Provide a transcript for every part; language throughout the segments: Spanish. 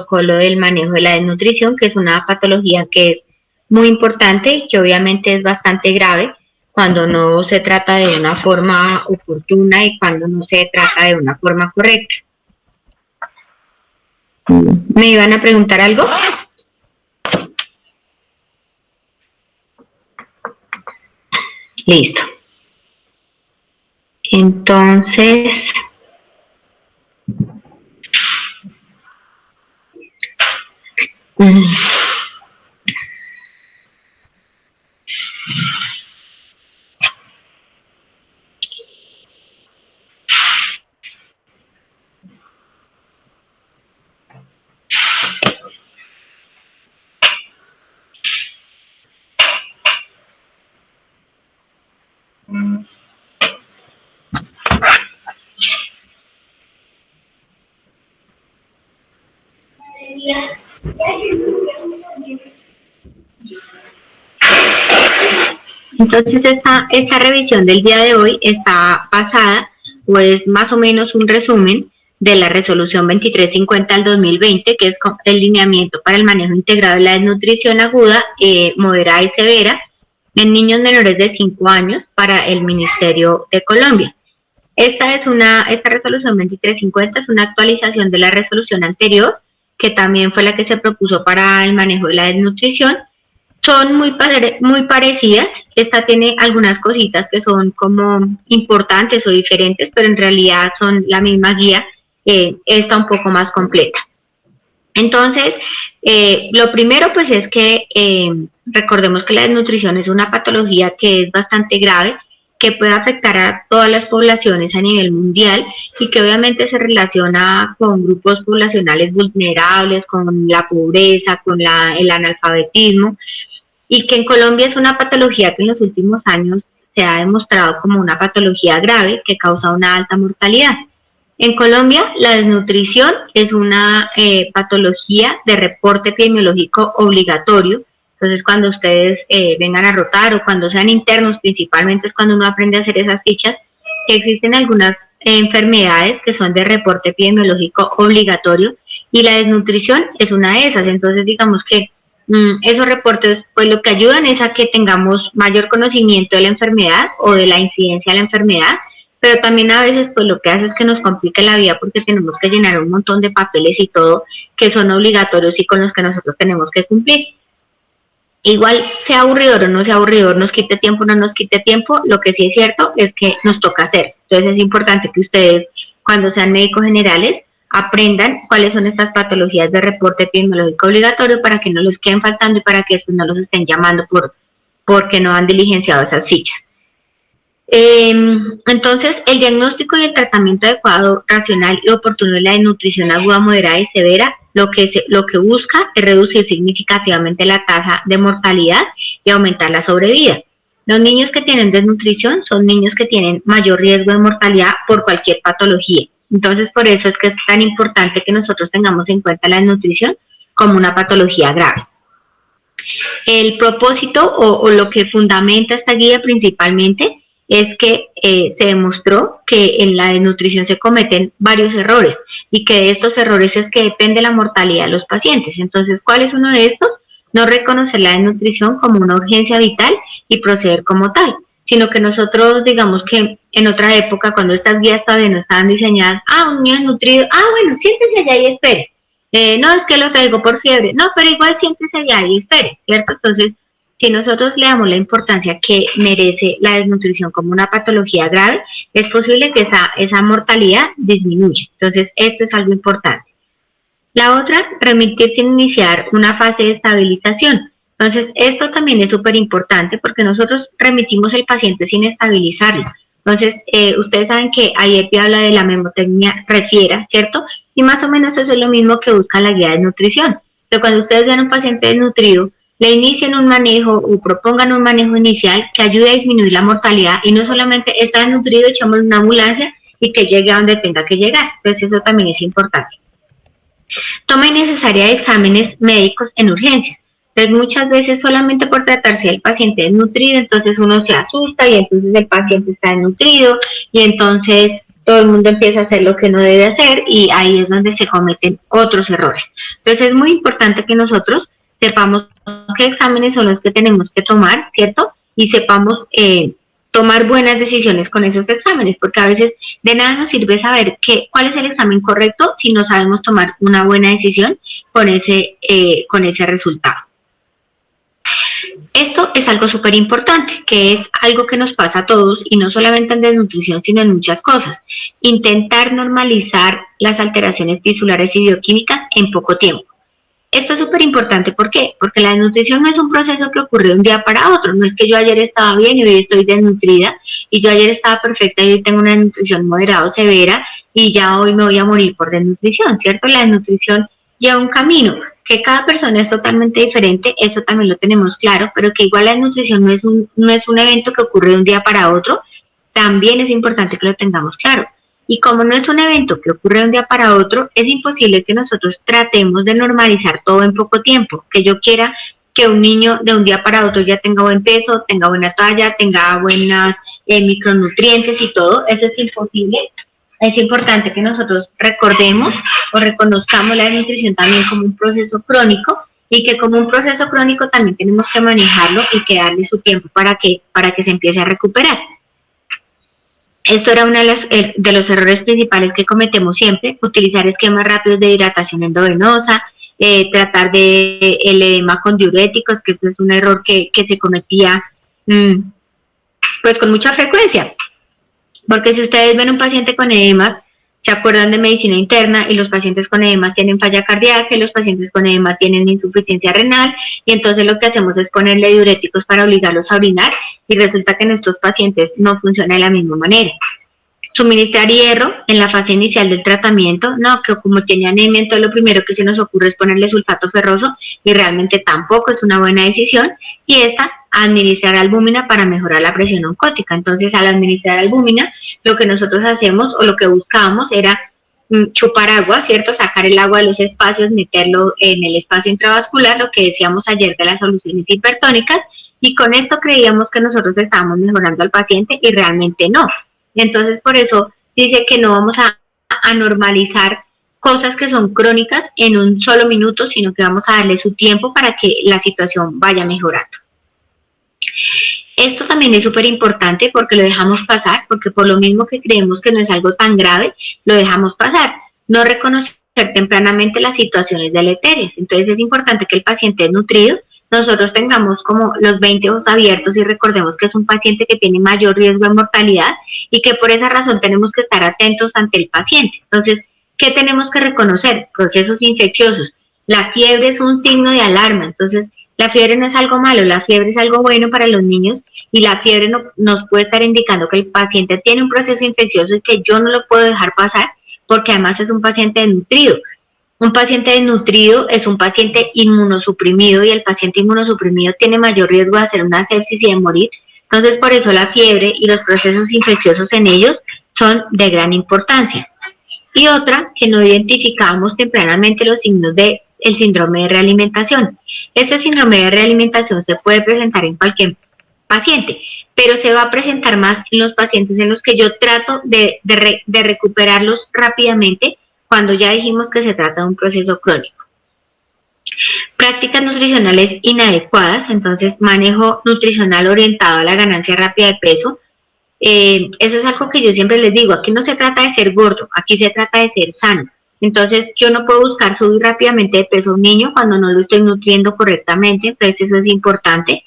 protocolo del manejo de la desnutrición, que es una patología que es muy importante, que obviamente es bastante grave cuando no se trata de una forma oportuna y cuando no se trata de una forma correcta. ¿Me iban a preguntar algo? Listo. Entonces, entonces esta revisión del día de hoy está basada, o es más o menos un resumen de la resolución 2350 del 2020, que es el lineamiento para el manejo integrado de la desnutrición aguda, moderada y severa en niños menores de 5 años para el Ministerio de Colombia. Esta resolución 2350 es una actualización de la resolución anterior, que también fue la que se propuso para el manejo de la desnutrición. Son muy parecidas. Esta tiene algunas cositas que son como importantes o diferentes, pero en realidad son la misma guía, esta un poco más completa. Entonces, lo primero pues es que recordemos que la desnutrición es una patología que es bastante grave, que puede afectar a todas las poblaciones a nivel mundial y que obviamente se relaciona con grupos poblacionales vulnerables, con la pobreza, con el analfabetismo, y que en Colombia es una patología que en los últimos años se ha demostrado como una patología grave que causa una alta mortalidad. En Colombia, la desnutrición es una patología de reporte epidemiológico obligatorio. Entonces, cuando ustedes vengan a rotar o cuando sean internos, principalmente es cuando uno aprende a hacer esas fichas, que existen algunas enfermedades que son de reporte epidemiológico obligatorio y la desnutrición es una de esas. Entonces, digamos que esos reportes pues lo que ayudan es a que tengamos mayor conocimiento de la enfermedad o de la incidencia de la enfermedad, pero también a veces pues lo que hace es que nos complica la vida porque tenemos que llenar un montón de papeles y todo que son obligatorios y con los que nosotros tenemos que cumplir. Igual sea aburridor o no sea aburridor, nos quite tiempo o no nos quite tiempo, lo que sí es cierto es que nos toca hacer. Entonces es importante que ustedes, cuando sean médicos generales, aprendan cuáles son estas patologías de reporte epidemiológico obligatorio para que no les queden faltando y para que después no los estén llamando porque no han diligenciado esas fichas. Entonces, el diagnóstico y el tratamiento adecuado, racional y oportuno de la desnutrición aguda, moderada y severa, lo que busca es reducir significativamente la tasa de mortalidad y aumentar la sobrevida. Los niños que tienen desnutrición son niños que tienen mayor riesgo de mortalidad por cualquier patología. Entonces, por eso es que es tan importante que nosotros tengamos en cuenta la desnutrición como una patología grave. El propósito o lo que fundamenta esta guía principalmente es que se demostró que en la desnutrición se cometen varios errores y que de estos errores es que depende la mortalidad de los pacientes. Entonces, ¿cuál es uno de estos? No reconocer la desnutrición como una urgencia vital y proceder como tal, sino que nosotros, digamos que en otra época, cuando estas guías todavía no estaban diseñadas, un niño desnutrido, bueno, siéntese allá y espere. No, es que lo traigo por fiebre. No, pero igual siéntese allá y espere, ¿cierto? Entonces, si nosotros le damos la importancia que merece la desnutrición como una patología grave, es posible que esa mortalidad disminuya. Entonces, esto es algo importante. La otra, remitir sin iniciar una fase de estabilización. Entonces, esto también es súper importante porque nosotros remitimos al paciente sin estabilizarlo. Entonces, ustedes saben que AIEPI habla de la memotecnia refiera, ¿cierto? Y más o menos eso es lo mismo que busca la guía de nutrición. Pero cuando ustedes vean a un paciente desnutrido, le inicien un manejo o propongan un manejo inicial que ayude a disminuir la mortalidad y no solamente está desnutrido, echamos una ambulancia y que llegue a donde tenga que llegar. Entonces, eso también es importante. Toma innecesaria de exámenes médicos en urgencias. Entonces, muchas veces solamente por tratarse del paciente desnutrido, entonces uno se asusta y entonces el paciente está desnutrido y entonces todo el mundo empieza a hacer lo que no debe hacer y ahí es donde se cometen otros errores. Entonces es muy importante que nosotros sepamos qué exámenes son los que tenemos que tomar, ¿cierto? Y sepamos tomar buenas decisiones con esos exámenes, porque a veces de nada nos sirve saber cuál es el examen correcto si no sabemos tomar una buena decisión con ese resultado. Esto es algo súper importante, que es algo que nos pasa a todos y no solamente en desnutrición, sino en muchas cosas. Intentar normalizar las alteraciones tisulares y bioquímicas en poco tiempo. Esto es súper importante, ¿por qué? Porque la desnutrición no es un proceso que ocurre de un día para otro, no es que yo ayer estaba bien y hoy estoy desnutrida, y yo ayer estaba perfecta y hoy tengo una desnutrición moderada o severa y ya hoy me voy a morir por desnutrición, ¿cierto? La desnutrición lleva un camino, que cada persona es totalmente diferente, eso también lo tenemos claro, pero que igual la desnutrición no es un evento que ocurre de un día para otro, también es importante que lo tengamos claro. Y como no es un evento que ocurre de un día para otro, es imposible que nosotros tratemos de normalizar todo en poco tiempo. Que yo quiera que un niño de un día para otro ya tenga buen peso, tenga buena talla, tenga buenas micronutrientes y todo, eso es imposible. Es importante que nosotros recordemos o reconozcamos la nutrición también como un proceso crónico y que como un proceso crónico también tenemos que manejarlo y que darle su tiempo para que se empiece a recuperar. Esto era uno de los errores principales que cometemos siempre, utilizar esquemas rápidos de hidratación endovenosa, tratar de el edema con diuréticos, que eso es un error que se cometía pues con mucha frecuencia. Porque si ustedes ven un paciente con edemas, se acuerdan de medicina interna y los pacientes con edemas tienen falla cardíaca y los pacientes con edema tienen insuficiencia renal y entonces lo que hacemos es ponerle diuréticos para obligarlos a orinar y resulta que en estos pacientes no funciona de la misma manera. Suministrar hierro en la fase inicial del tratamiento, no, que como tiene anemia, entonces lo primero que se nos ocurre es ponerle sulfato ferroso y realmente tampoco es una buena decisión. Y esta, administrar albúmina para mejorar la presión oncótica. Entonces, al administrar albúmina, lo que nosotros hacemos o lo que buscábamos era chupar agua, ¿cierto? Sacar el agua de los espacios, meterlo en el espacio intravascular, lo que decíamos ayer de las soluciones hipertónicas, y con esto creíamos que nosotros estábamos mejorando al paciente y realmente no. Entonces, por eso dice que no vamos a normalizar cosas que son crónicas en un solo minuto, sino que vamos a darle su tiempo para que la situación vaya mejorando. Esto también es súper importante porque lo dejamos pasar, porque por lo mismo que creemos que no es algo tan grave, lo dejamos pasar. No reconocer tempranamente las situaciones deleterias. Entonces es importante que el paciente desnutrido, nosotros tengamos como los 20 ojos abiertos y recordemos que es un paciente que tiene mayor riesgo de mortalidad y que por esa razón tenemos que estar atentos ante el paciente. Entonces, ¿qué tenemos que reconocer? Procesos infecciosos. La fiebre es un signo de alarma, entonces la fiebre no es algo malo, la fiebre es algo bueno para los niños y la fiebre nos puede estar indicando que el paciente tiene un proceso infeccioso y que yo no lo puedo dejar pasar porque además es un paciente desnutrido. Un paciente desnutrido es un paciente inmunosuprimido y el paciente inmunosuprimido tiene mayor riesgo de hacer una sepsis y de morir. Entonces, por eso la fiebre y los procesos infecciosos en ellos son de gran importancia. Y otra, que no identificamos tempranamente los signos del síndrome de realimentación. Este síndrome de realimentación se puede presentar en cualquier paciente, pero se va a presentar más en los pacientes en los que yo trato de recuperarlos rápidamente cuando ya dijimos que se trata de un proceso crónico. Prácticas nutricionales inadecuadas, entonces manejo nutricional orientado a la ganancia rápida de peso. Eso es algo que yo siempre les digo, aquí no se trata de ser gordo, aquí se trata de ser sano. Entonces yo no puedo buscar subir rápidamente de peso a un niño cuando no lo estoy nutriendo correctamente, entonces eso es importante.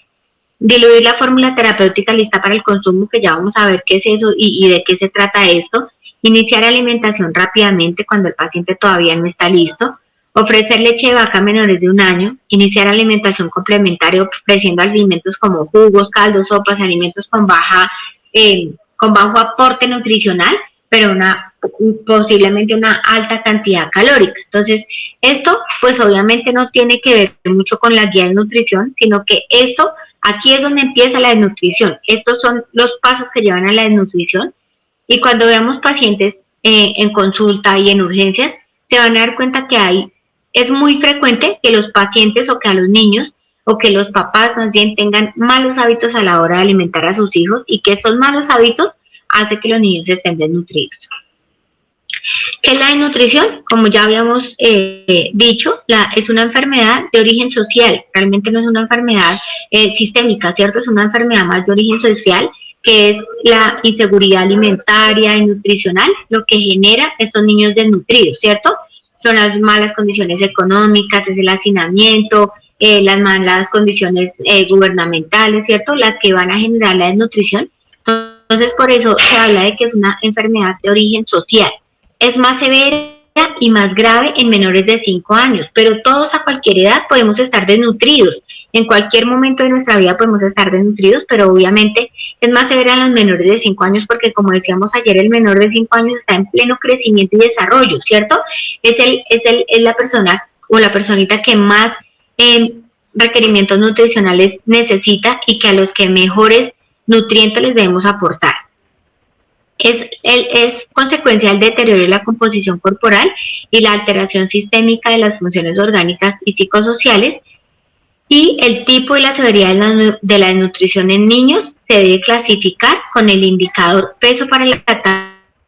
Diluir la fórmula terapéutica lista para el consumo, que ya vamos a ver qué es eso y de qué se trata esto. Iniciar alimentación rápidamente cuando el paciente todavía no está listo. Ofrecer leche de vaca a menores de 1 año. Iniciar alimentación complementaria ofreciendo alimentos como jugos, caldos, sopas, alimentos con bajo aporte nutricional, pero posiblemente una alta cantidad calórica. Entonces, esto pues obviamente no tiene que ver mucho con la guía de nutrición, sino que aquí es donde empieza la desnutrición. Estos son los pasos que llevan a la desnutrición. Y cuando veamos pacientes en consulta y en urgencias, se van a dar cuenta que es muy frecuente que los pacientes o que a los niños o que los papás más bien tengan malos hábitos a la hora de alimentar a sus hijos y que estos malos hábitos hacen que los niños estén desnutridos. ¿Qué es la desnutrición? Como ya habíamos dicho, es una enfermedad de origen social, realmente no es una enfermedad sistémica, ¿cierto? Es una enfermedad más de origen social, que es la inseguridad alimentaria y nutricional, lo que genera estos niños desnutridos, ¿cierto? Son las malas condiciones económicas, es el hacinamiento, las malas condiciones gubernamentales, ¿cierto? Las que van a generar la desnutrición. Entonces, por eso se habla de que es una enfermedad de origen social. Es más severa y más grave en menores de 5 años, pero todos a cualquier edad podemos estar desnutridos. En cualquier momento de nuestra vida podemos estar desnutridos, pero obviamente es más severa en los menores de 5 años porque, como decíamos ayer, el menor de 5 años está en pleno crecimiento y desarrollo, ¿cierto? Es la persona o la personita que más requerimientos nutricionales necesita y que a los que mejores nutrientes les debemos aportar. Es consecuencia del deterioro de la composición corporal y la alteración sistémica de las funciones orgánicas y psicosociales, y el tipo y la severidad de la desnutrición en niños se debe clasificar con el indicador peso para la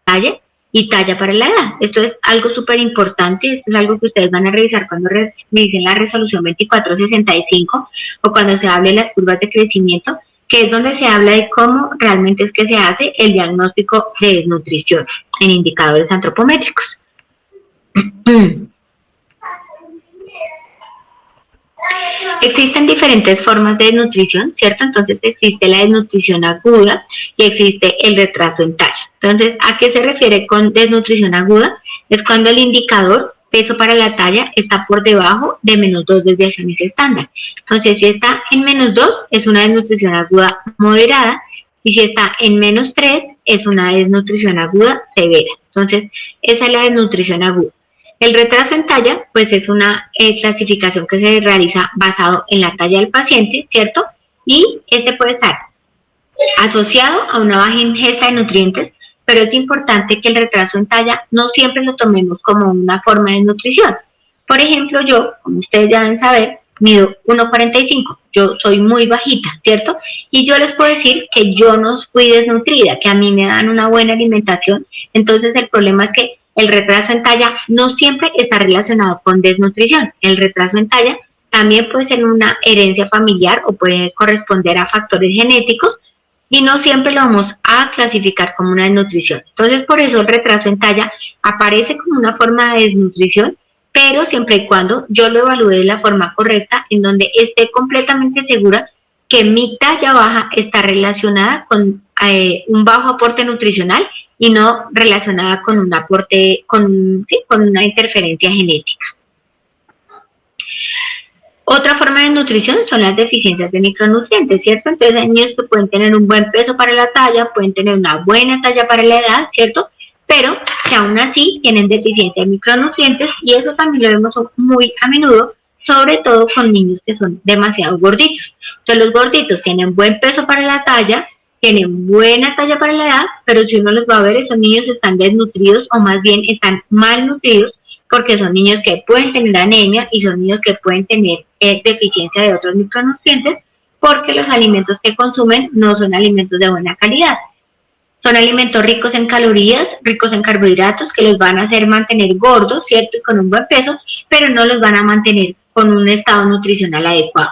talla y talla para la edad. Esto es algo súper importante, esto es algo que ustedes van a revisar cuando revisen la resolución 2465 o cuando se hable de las curvas de crecimiento, que es donde se habla de cómo realmente es que se hace el diagnóstico de desnutrición en indicadores antropométricos. Existen diferentes formas de desnutrición, ¿cierto? Entonces existe la desnutrición aguda y existe el retraso en talla. Entonces, ¿a qué se refiere con desnutrición aguda? Es cuando el indicador peso para la talla está por debajo de -2 desviaciones estándar. Entonces, si está en -2, es una desnutrición aguda moderada, y si está en -3, es una desnutrición aguda severa. Entonces, esa es la desnutrición aguda. El retraso en talla, pues es una clasificación que se realiza basado en la talla del paciente, ¿cierto? Y este puede estar asociado a una baja ingesta de nutrientes, pero es importante que el retraso en talla no siempre lo tomemos como una forma de nutrición. Por ejemplo, yo, como ustedes ya deben saber, mido 1,45, yo soy muy bajita, ¿cierto? Y yo les puedo decir que yo no fui desnutrida, que a mí me dan una buena alimentación. Entonces el problema es que el retraso en talla no siempre está relacionado con desnutrición. El retraso en talla también puede ser una herencia familiar o puede corresponder a factores genéticos, y no siempre lo vamos a clasificar como una desnutrición. Entonces, por eso el retraso en talla aparece como una forma de desnutrición, pero siempre y cuando yo lo evalúe de la forma correcta, en donde esté completamente segura que mi talla baja está relacionada con un bajo aporte nutricional y no relacionada con un aporte, con una interferencia genética. Otra forma de nutrición son las deficiencias de micronutrientes, ¿cierto? Entonces hay niños que pueden tener un buen peso para la talla, pueden tener una buena talla para la edad, ¿cierto? Pero que aún así tienen deficiencia de micronutrientes, y eso también lo vemos muy a menudo, sobre todo con niños que son demasiado gorditos. Entonces los gorditos tienen buen peso para la talla, tienen buena talla para la edad, pero si uno los va a ver, esos niños están desnutridos o más bien están malnutridos, porque son niños que pueden tener anemia y son niños que pueden tener deficiencia de otros micronutrientes, porque los alimentos que consumen no son alimentos de buena calidad. Son alimentos ricos en calorías, ricos en carbohidratos, que los van a hacer mantener gordos, ¿cierto? Y con un buen peso, pero no los van a mantener con un estado nutricional adecuado.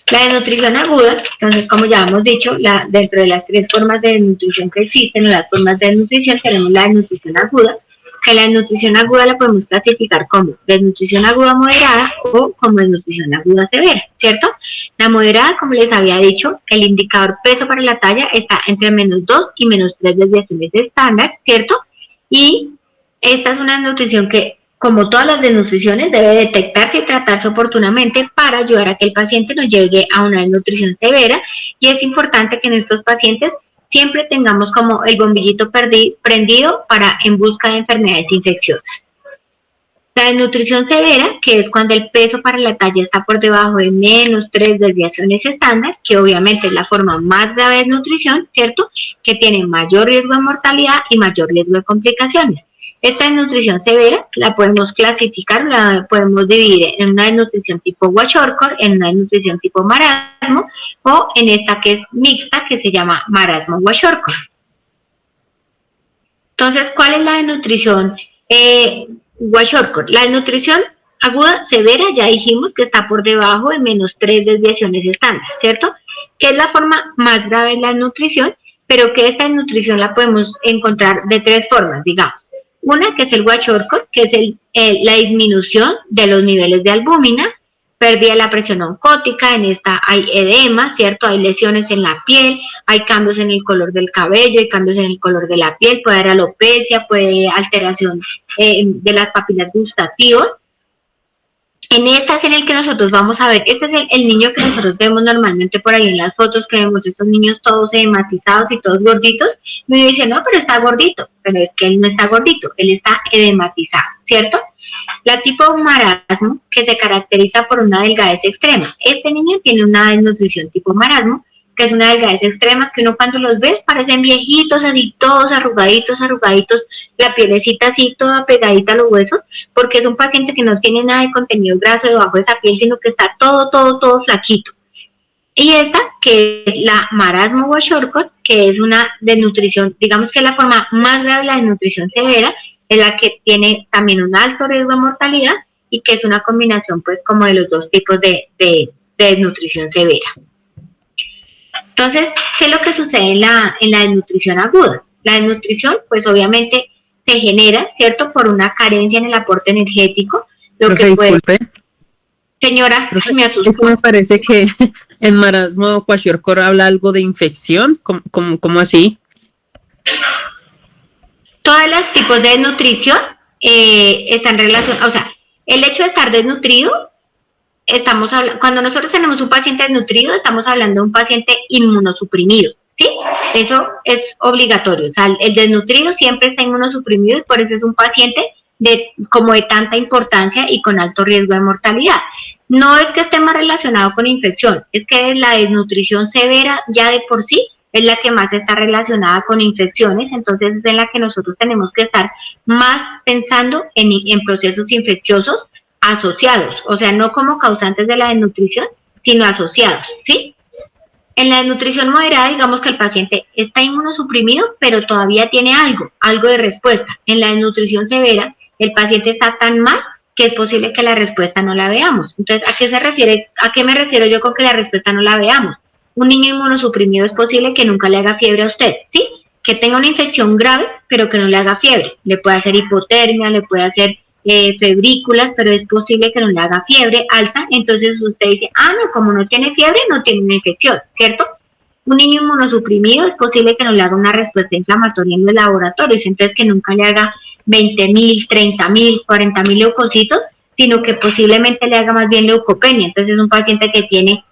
La desnutrición aguda, entonces, como ya hemos dicho, dentro de las 3 formas de desnutrición que existen, o las formas de desnutrición, tenemos la desnutrición aguda, que la desnutrición aguda la podemos clasificar como desnutrición aguda moderada o como desnutrición aguda severa, ¿cierto? La moderada, como les había dicho, el indicador peso para la talla está entre -2 y -3 desviaciones estándar, ¿cierto? Y esta es una desnutrición que, como todas las desnutriciones, debe detectarse y tratarse oportunamente para ayudar a que el paciente no llegue a una desnutrición severa, y es importante que en estos pacientes siempre tengamos como el bombillito prendido en busca de enfermedades infecciosas. La desnutrición severa, que es cuando el peso para la talla está por debajo de -3 desviaciones estándar, que obviamente es la forma más grave de desnutrición, ¿cierto? Que tiene mayor riesgo de mortalidad y mayor riesgo de complicaciones. Esta desnutrición severa la podemos clasificar, la podemos dividir en una desnutrición tipo kwashiorkor, en una desnutrición tipo marasmo, o en esta que es mixta, que se llama marasmo kwashiorkor. Entonces, ¿cuál es la desnutrición kwashiorkor? La desnutrición aguda severa, ya dijimos que está por debajo de -3 desviaciones estándar, ¿cierto? Que es la forma más grave de la desnutrición, pero que esta desnutrición la podemos encontrar de 3 formas, digamos. Una que es el kwashiorkor, que es la disminución de los niveles de albúmina, pérdida de la presión oncótica, en esta hay edema, ¿cierto? Hay lesiones en la piel, hay cambios en el color del cabello, hay cambios en el color de la piel, puede haber alopecia, puede haber alteración de las papilas gustativas. En esta es en el que nosotros vamos a ver, este es el niño que nosotros vemos normalmente por ahí en las fotos, que vemos estos niños todos edematizados y todos gorditos, y uno dice, no, pero está gordito, pero es que él no está gordito, él está edematizado, ¿cierto? La tipo marasmo, que se caracteriza por una delgadez extrema. Este niño tiene una desnutrición tipo marasmo, que es una delgadez extrema, que uno cuando los ve parecen viejitos, así todos arrugaditos, la pielecita así toda pegadita a los huesos, porque es un paciente que no tiene nada de contenido graso debajo de esa piel, sino que está todo flaquito. Y esta, que es la marasmo kwashiorkor, que es una desnutrición, digamos que es la forma más grave de la desnutrición severa, es la que tiene también un alto riesgo de mortalidad y que es una combinación pues como de los dos tipos de desnutrición severa. Entonces, ¿qué es lo que sucede en la desnutrición aguda? La desnutrición, pues obviamente se genera, ¿cierto?, por una carencia en el aporte energético. Lo Profe, que puede... disculpe. Señora, Profe, me asustó. es que me parece que en marasmo kwashiorkor habla algo de infección. ¿Cómo así? Todos los tipos de desnutrición están relacionados, o sea, el hecho de estar desnutrido, estamos hablando, cuando nosotros tenemos un paciente desnutrido, estamos hablando de un paciente inmunosuprimido, ¿sí? Eso es obligatorio, o sea, el desnutrido siempre está inmunosuprimido y por eso es un paciente como de tanta importancia y con alto riesgo de mortalidad. No es que esté más relacionado con infección, es que la desnutrición severa ya de por sí es la que más está relacionada con infecciones, entonces es en la que nosotros tenemos que estar más pensando en procesos infecciosos asociados, o sea, no como causantes de la desnutrición, sino asociados, ¿sí? En la desnutrición moderada, digamos que el paciente está inmunosuprimido, pero todavía tiene algo de respuesta. En la desnutrición severa, el paciente está tan mal que es posible que la respuesta no la veamos. Entonces, ¿a qué me refiero yo con que la respuesta no la veamos? Un niño inmunosuprimido es posible que nunca le haga fiebre a usted, ¿sí? Que tenga una infección grave, pero que no le haga fiebre. Le puede hacer hipotermia, le puede hacer febrículas, pero es posible que no le haga fiebre alta, entonces usted dice, no, como no tiene fiebre, no tiene una infección, ¿cierto? Un niño inmunosuprimido es posible que no le haga una respuesta inflamatoria en los laboratorios, entonces que nunca le haga 20.000, 30.000, 40.000 leucocitos, sino que posiblemente le haga más bien leucopenia, entonces es un paciente que tiene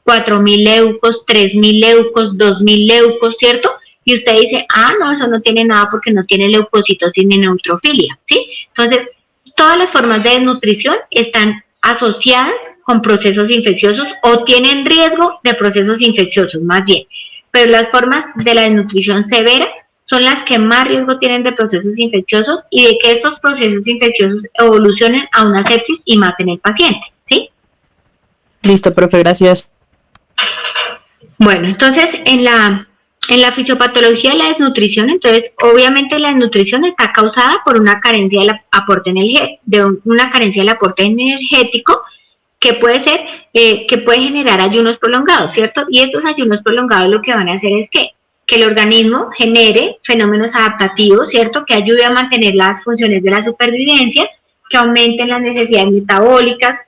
4.000 leucos, 3.000 leucos, 2.000 leucos, ¿cierto? Y usted dice, no, eso no tiene nada porque no tiene leucocitos ni neutrofilia, ¿sí? Entonces, todas las formas de desnutrición están asociadas con procesos infecciosos o tienen riesgo de procesos infecciosos más bien, pero las formas de la desnutrición severa son las que más riesgo tienen de procesos infecciosos y de que estos procesos infecciosos evolucionen a una sepsis y maten al paciente, ¿sí? Listo, profe, gracias. Bueno, entonces en la fisiopatología de la desnutrición, entonces obviamente la desnutrición está causada por una carencia del aporte energético que puede ser, que puede generar ayunos prolongados, ¿cierto? Y estos ayunos prolongados lo que van a hacer es que el organismo genere fenómenos adaptativos, ¿cierto? Que ayude a mantener las funciones de la supervivencia, que aumenten las necesidades metabólicas,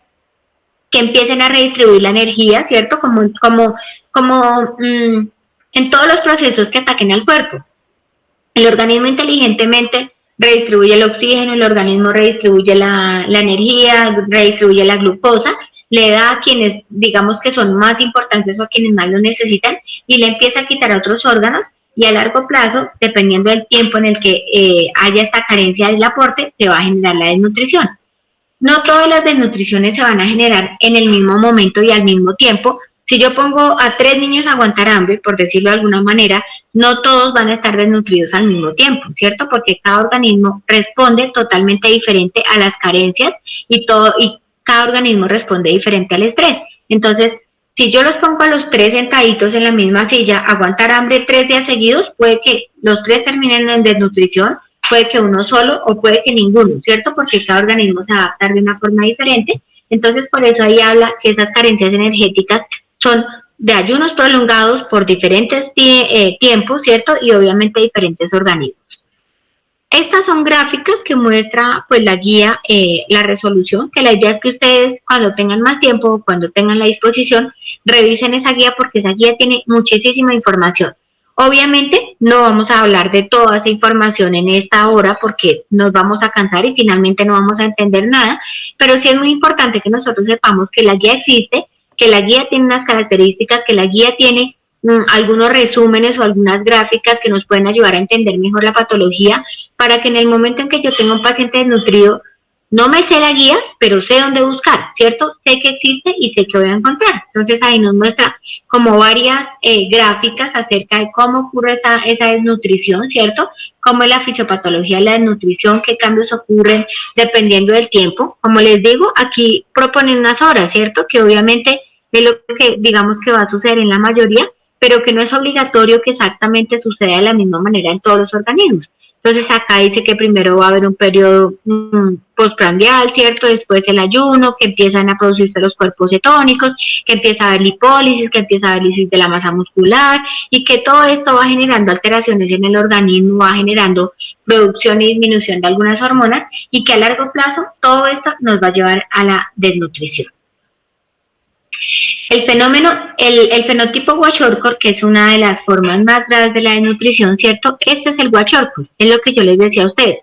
que empiecen a redistribuir la energía, ¿cierto? En todos los procesos que ataquen al cuerpo. El organismo inteligentemente redistribuye el oxígeno, el organismo redistribuye la energía, redistribuye la glucosa, le da a quienes digamos que son más importantes o a quienes más lo necesitan y le empieza a quitar a otros órganos y a largo plazo, dependiendo del tiempo en el que haya esta carencia del aporte, se va a generar la desnutrición. No todas las desnutriciones se van a generar en el mismo momento y al mismo tiempo. Si yo pongo a 3 niños a aguantar hambre, por decirlo de alguna manera, no todos van a estar desnutridos al mismo tiempo, ¿cierto? Porque cada organismo responde totalmente diferente a las carencias y cada organismo responde diferente al estrés. Entonces, si yo los pongo a los 3 sentaditos en la misma silla, aguantar hambre 3 días seguidos, puede que los 3 terminen en desnutrición, puede que uno solo o puede que ninguno, ¿cierto? Porque cada organismo se adapta de una forma diferente. Entonces, por eso ahí habla que esas carencias energéticas son de ayunos prolongados por diferentes tiempos, ¿cierto? Y obviamente diferentes organismos. Estas son gráficas que muestra pues la guía, la resolución, que la idea es que ustedes cuando tengan más tiempo, cuando tengan la disposición, revisen esa guía porque esa guía tiene muchísima información. Obviamente no vamos a hablar de toda esa información en esta hora porque nos vamos a cansar y finalmente no vamos a entender nada, pero sí es muy importante que nosotros sepamos que la guía existe, que la guía tiene unas características, que la guía tiene algunos resúmenes o algunas gráficas que nos pueden ayudar a entender mejor la patología, para que en el momento en que yo tenga un paciente desnutrido, no me sé la guía, pero sé dónde buscar, ¿cierto? Sé que existe y sé que voy a encontrar. Entonces ahí nos muestra como varias gráficas acerca de cómo ocurre esa desnutrición, ¿cierto? Cómo es la fisiopatología de la desnutrición, qué cambios ocurren dependiendo del tiempo. Como les digo, aquí proponen unas horas, ¿cierto? Que obviamente es lo que digamos que va a suceder en la mayoría, pero que no es obligatorio que exactamente suceda de la misma manera en todos los organismos. Entonces acá dice que primero va a haber un periodo postprandial, ¿cierto? Después el ayuno, que empiezan a producirse los cuerpos cetónicos, que empieza a haber lipólisis, que empieza a haber lisis de la masa muscular y que todo esto va generando alteraciones en el organismo, va generando producción y disminución de algunas hormonas y que a largo plazo todo esto nos va a llevar a la desnutrición. El fenotipo Kwashiorkor, que es una de las formas más graves de la desnutrición, ¿cierto? Este es el Kwashiorkor, es lo que yo les decía a ustedes.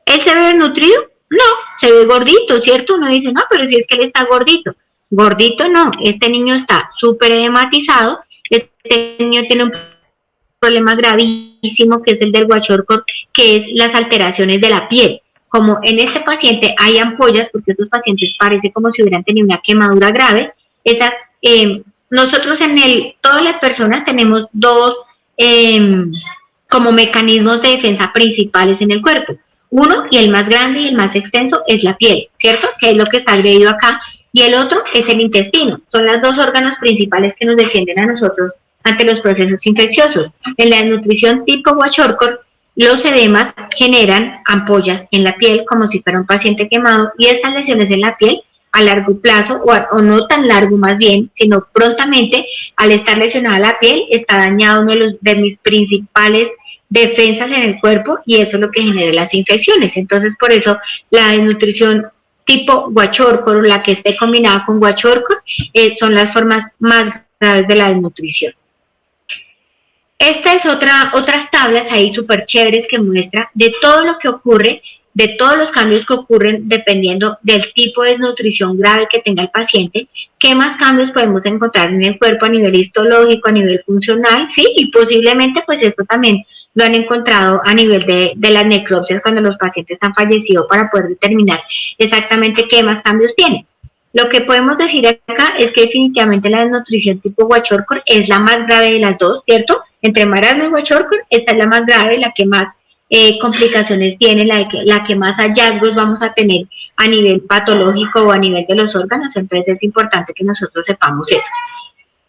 ¿Él se ve desnutrido? No, se ve gordito, ¿cierto? Uno dice, no, pero si es que él está gordito. Gordito no, este niño está súper edematizado, este niño tiene un problema gravísimo que es el del Kwashiorkor, que es las alteraciones de la piel. Como en este paciente hay ampollas, porque estos pacientes parece como si hubieran tenido una quemadura grave, esas nosotros todas las personas tenemos dos como mecanismos de defensa principales en el cuerpo. Uno, y el más grande y el más extenso, es la piel, ¿cierto? Que es lo que está agredido acá. Y el otro es el intestino. Son los dos órganos principales que nos defienden a nosotros ante los procesos infecciosos. En la desnutrición tipo Kwashiorkor, los edemas generan ampollas en la piel como si fuera un paciente quemado y estas lesiones en la piel a largo plazo, o no tan largo más bien, sino prontamente, al estar lesionada la piel, está dañado uno de mis principales defensas en el cuerpo y eso es lo que genera las infecciones. Entonces, por eso la desnutrición tipo Kwashiorkor o la que esté combinada con Kwashiorkor son las formas más graves de la desnutrición. Esta es otras tablas ahí súper chéveres que muestra de todo lo que ocurre, de todos los cambios que ocurren dependiendo del tipo de desnutrición grave que tenga el paciente, qué más cambios podemos encontrar en el cuerpo a nivel histológico, a nivel funcional, sí, y posiblemente pues esto también lo han encontrado a nivel de las necropsias cuando los pacientes han fallecido para poder determinar exactamente qué más cambios tienen. Lo que podemos decir acá es que definitivamente la desnutrición tipo Kwashiorkor es la más grave de las dos, ¿cierto? Entre marasmo y Kwashiorkor, esta es la más grave, la que más complicaciones tiene, la que más hallazgos vamos a tener a nivel patológico o a nivel de los órganos, entonces es importante que nosotros sepamos eso.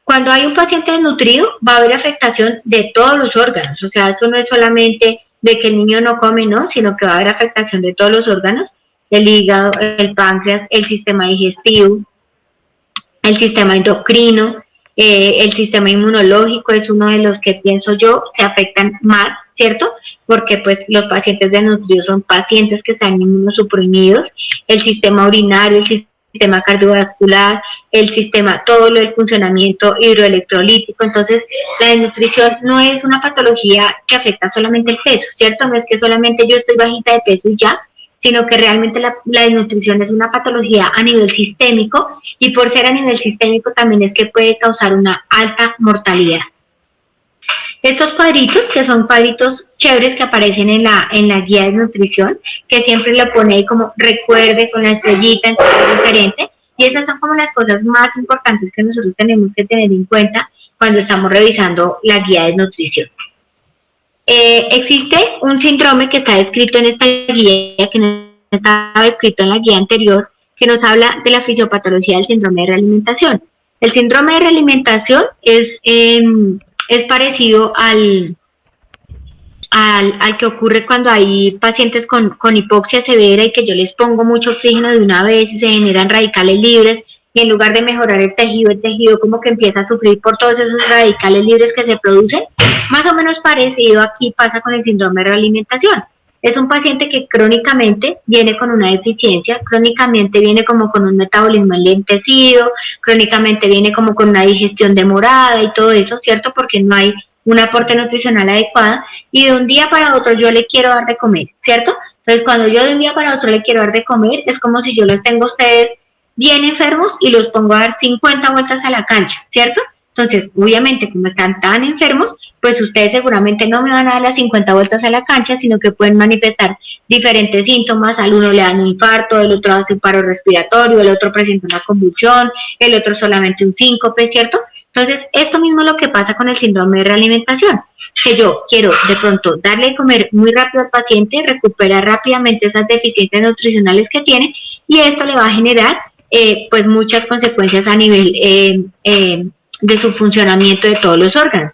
Cuando hay un paciente desnutrido, va a haber afectación de todos los órganos, o sea, esto no es solamente de que el niño no come, no, sino que va a haber afectación de todos los órganos, el hígado, el páncreas, el sistema digestivo, el sistema endocrino, el sistema inmunológico es uno de los que pienso yo se afectan más, ¿cierto? Porque pues los pacientes desnutridos son pacientes que están inmunosuprimidos, el sistema urinario, el sistema cardiovascular, el sistema, todo lo del funcionamiento hidroelectrolítico. Entonces, la desnutrición no es una patología que afecta solamente el peso, ¿cierto? No es que solamente yo estoy bajita de peso y ya, sino que realmente la desnutrición es una patología a nivel sistémico y por ser a nivel sistémico también es que puede causar una alta mortalidad. Estos cuadritos, que son cuadritos chéveres que aparecen en la guía de nutrición, que siempre lo pone ahí como recuerde con la estrellita en color diferente, y esas son como las cosas más importantes que nosotros tenemos que tener en cuenta cuando estamos revisando la guía de nutrición. Existe un síndrome que está descrito en esta guía, que no estaba escrito en la guía anterior, que nos habla de la fisiopatología del síndrome de realimentación. El síndrome de realimentación es parecido al que ocurre cuando hay pacientes con hipoxia severa y que yo les pongo mucho oxígeno de una vez y se generan radicales libres, y en lugar de mejorar el tejido como que empieza a sufrir por todos esos radicales libres que se producen. Más o menos parecido aquí pasa con el síndrome de realimentación. Es un paciente que crónicamente viene con una deficiencia, crónicamente viene como con un metabolismo enlentecido, crónicamente viene como con una digestión demorada y todo eso, ¿cierto? Porque no hay un aporte nutricional adecuado, y de un día para otro yo le quiero dar de comer, ¿cierto? Entonces, cuando yo de un día para otro le quiero dar de comer, es como si yo los tengo a ustedes bien enfermos y los pongo a dar 50 vueltas a la cancha, ¿cierto? Entonces, obviamente, como están tan enfermos, pues ustedes seguramente no me van a dar las 50 vueltas a la cancha, sino que pueden manifestar diferentes síntomas. Al uno le dan un infarto, el otro hace un paro respiratorio, el otro presenta una convulsión, el otro solamente un síncope, ¿cierto? Entonces, esto mismo es lo que pasa con el síndrome de realimentación, que yo quiero de pronto darle de comer muy rápido al paciente, recuperar rápidamente esas deficiencias nutricionales que tiene, y esto le va a generar pues muchas consecuencias a nivel de su funcionamiento de todos los órganos.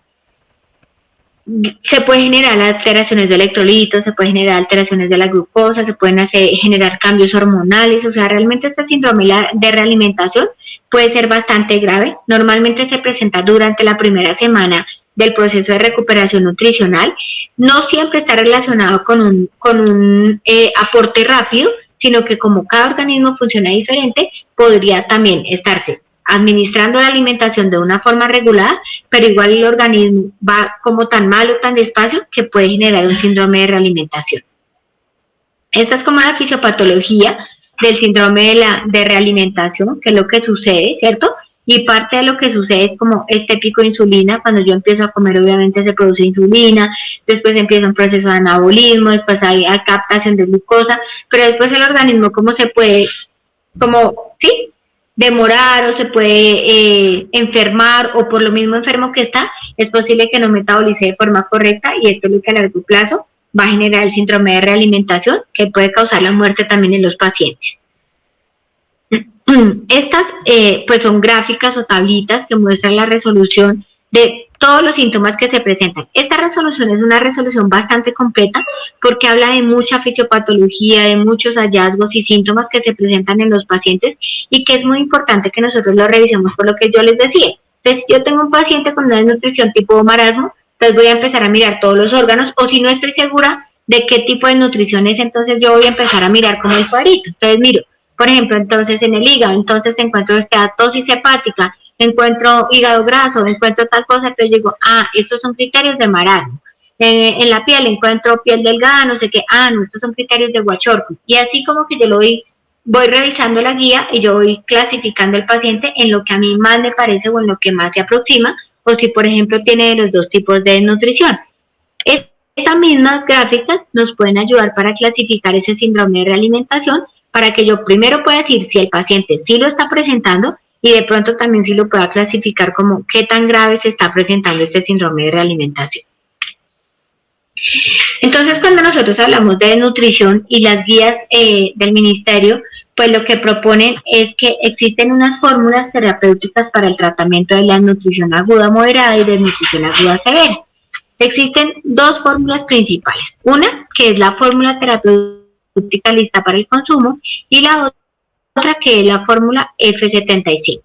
Se puede generar alteraciones de electrolitos, se puede generar alteraciones de la glucosa, se pueden generar cambios hormonales. O sea, realmente este síndrome de realimentación puede ser bastante grave. Normalmente se presenta durante la primera semana del proceso de recuperación nutricional. No siempre está relacionado con un aporte rápido, sino que como cada organismo funciona diferente, podría también estarse administrando la alimentación de una forma regular, pero igual el organismo va como tan mal o tan despacio que puede generar un síndrome de realimentación. Esta es como la fisiopatología del síndrome de realimentación, que es lo que sucede, ¿cierto? Y parte de lo que sucede es como este pico de insulina. Cuando yo empiezo a comer, obviamente se produce insulina, después empieza un proceso de anabolismo, después hay captación de glucosa, pero después el organismo como se puede, como, ¿sí?, demorar o se puede enfermar, o por lo mismo enfermo que está, es posible que no metabolice de forma correcta, y esto es lo que a largo plazo va a generar el síndrome de realimentación, que puede causar la muerte también en los pacientes. Estas pues son gráficas o tablitas que muestran la resolución de todos los síntomas que se presentan. Esta resolución es una resolución bastante completa porque habla de mucha fisiopatología, de muchos hallazgos y síntomas que se presentan en los pacientes, y que es muy importante que nosotros lo revisemos, por lo que yo les decía. Entonces, yo tengo un paciente con una desnutrición tipo marasmo, entonces voy a empezar a mirar todos los órganos, o si no estoy segura de qué tipo de nutrición es, entonces yo voy a empezar a mirar como el cuadrito. Entonces miro, por ejemplo, entonces en el hígado, entonces encuentro esteatosis hepática, encuentro hígado graso, encuentro tal cosa, entonces digo, estos son criterios de marasmo. En la piel encuentro piel delgada, no sé qué, no, estos son criterios de Kwashiorkor. Y así como que yo lo voy revisando la guía y yo voy clasificando al paciente en lo que a mí más me parece o en lo que más se aproxima, o si por ejemplo tiene los dos tipos de nutrición. Estas mismas gráficas nos pueden ayudar para clasificar ese síndrome de realimentación, para que yo primero pueda decir si el paciente sí lo está presentando, y de pronto también sí lo pueda clasificar como qué tan grave se está presentando este síndrome de realimentación. Entonces, cuando nosotros hablamos de nutrición y las guías del ministerio, pues lo que proponen es que existen unas fórmulas terapéuticas para el tratamiento de la desnutrición aguda moderada y desnutrición aguda severa. Existen dos fórmulas principales. Una, que es la fórmula terapéutica lista para el consumo, y la otra, que es la fórmula F75.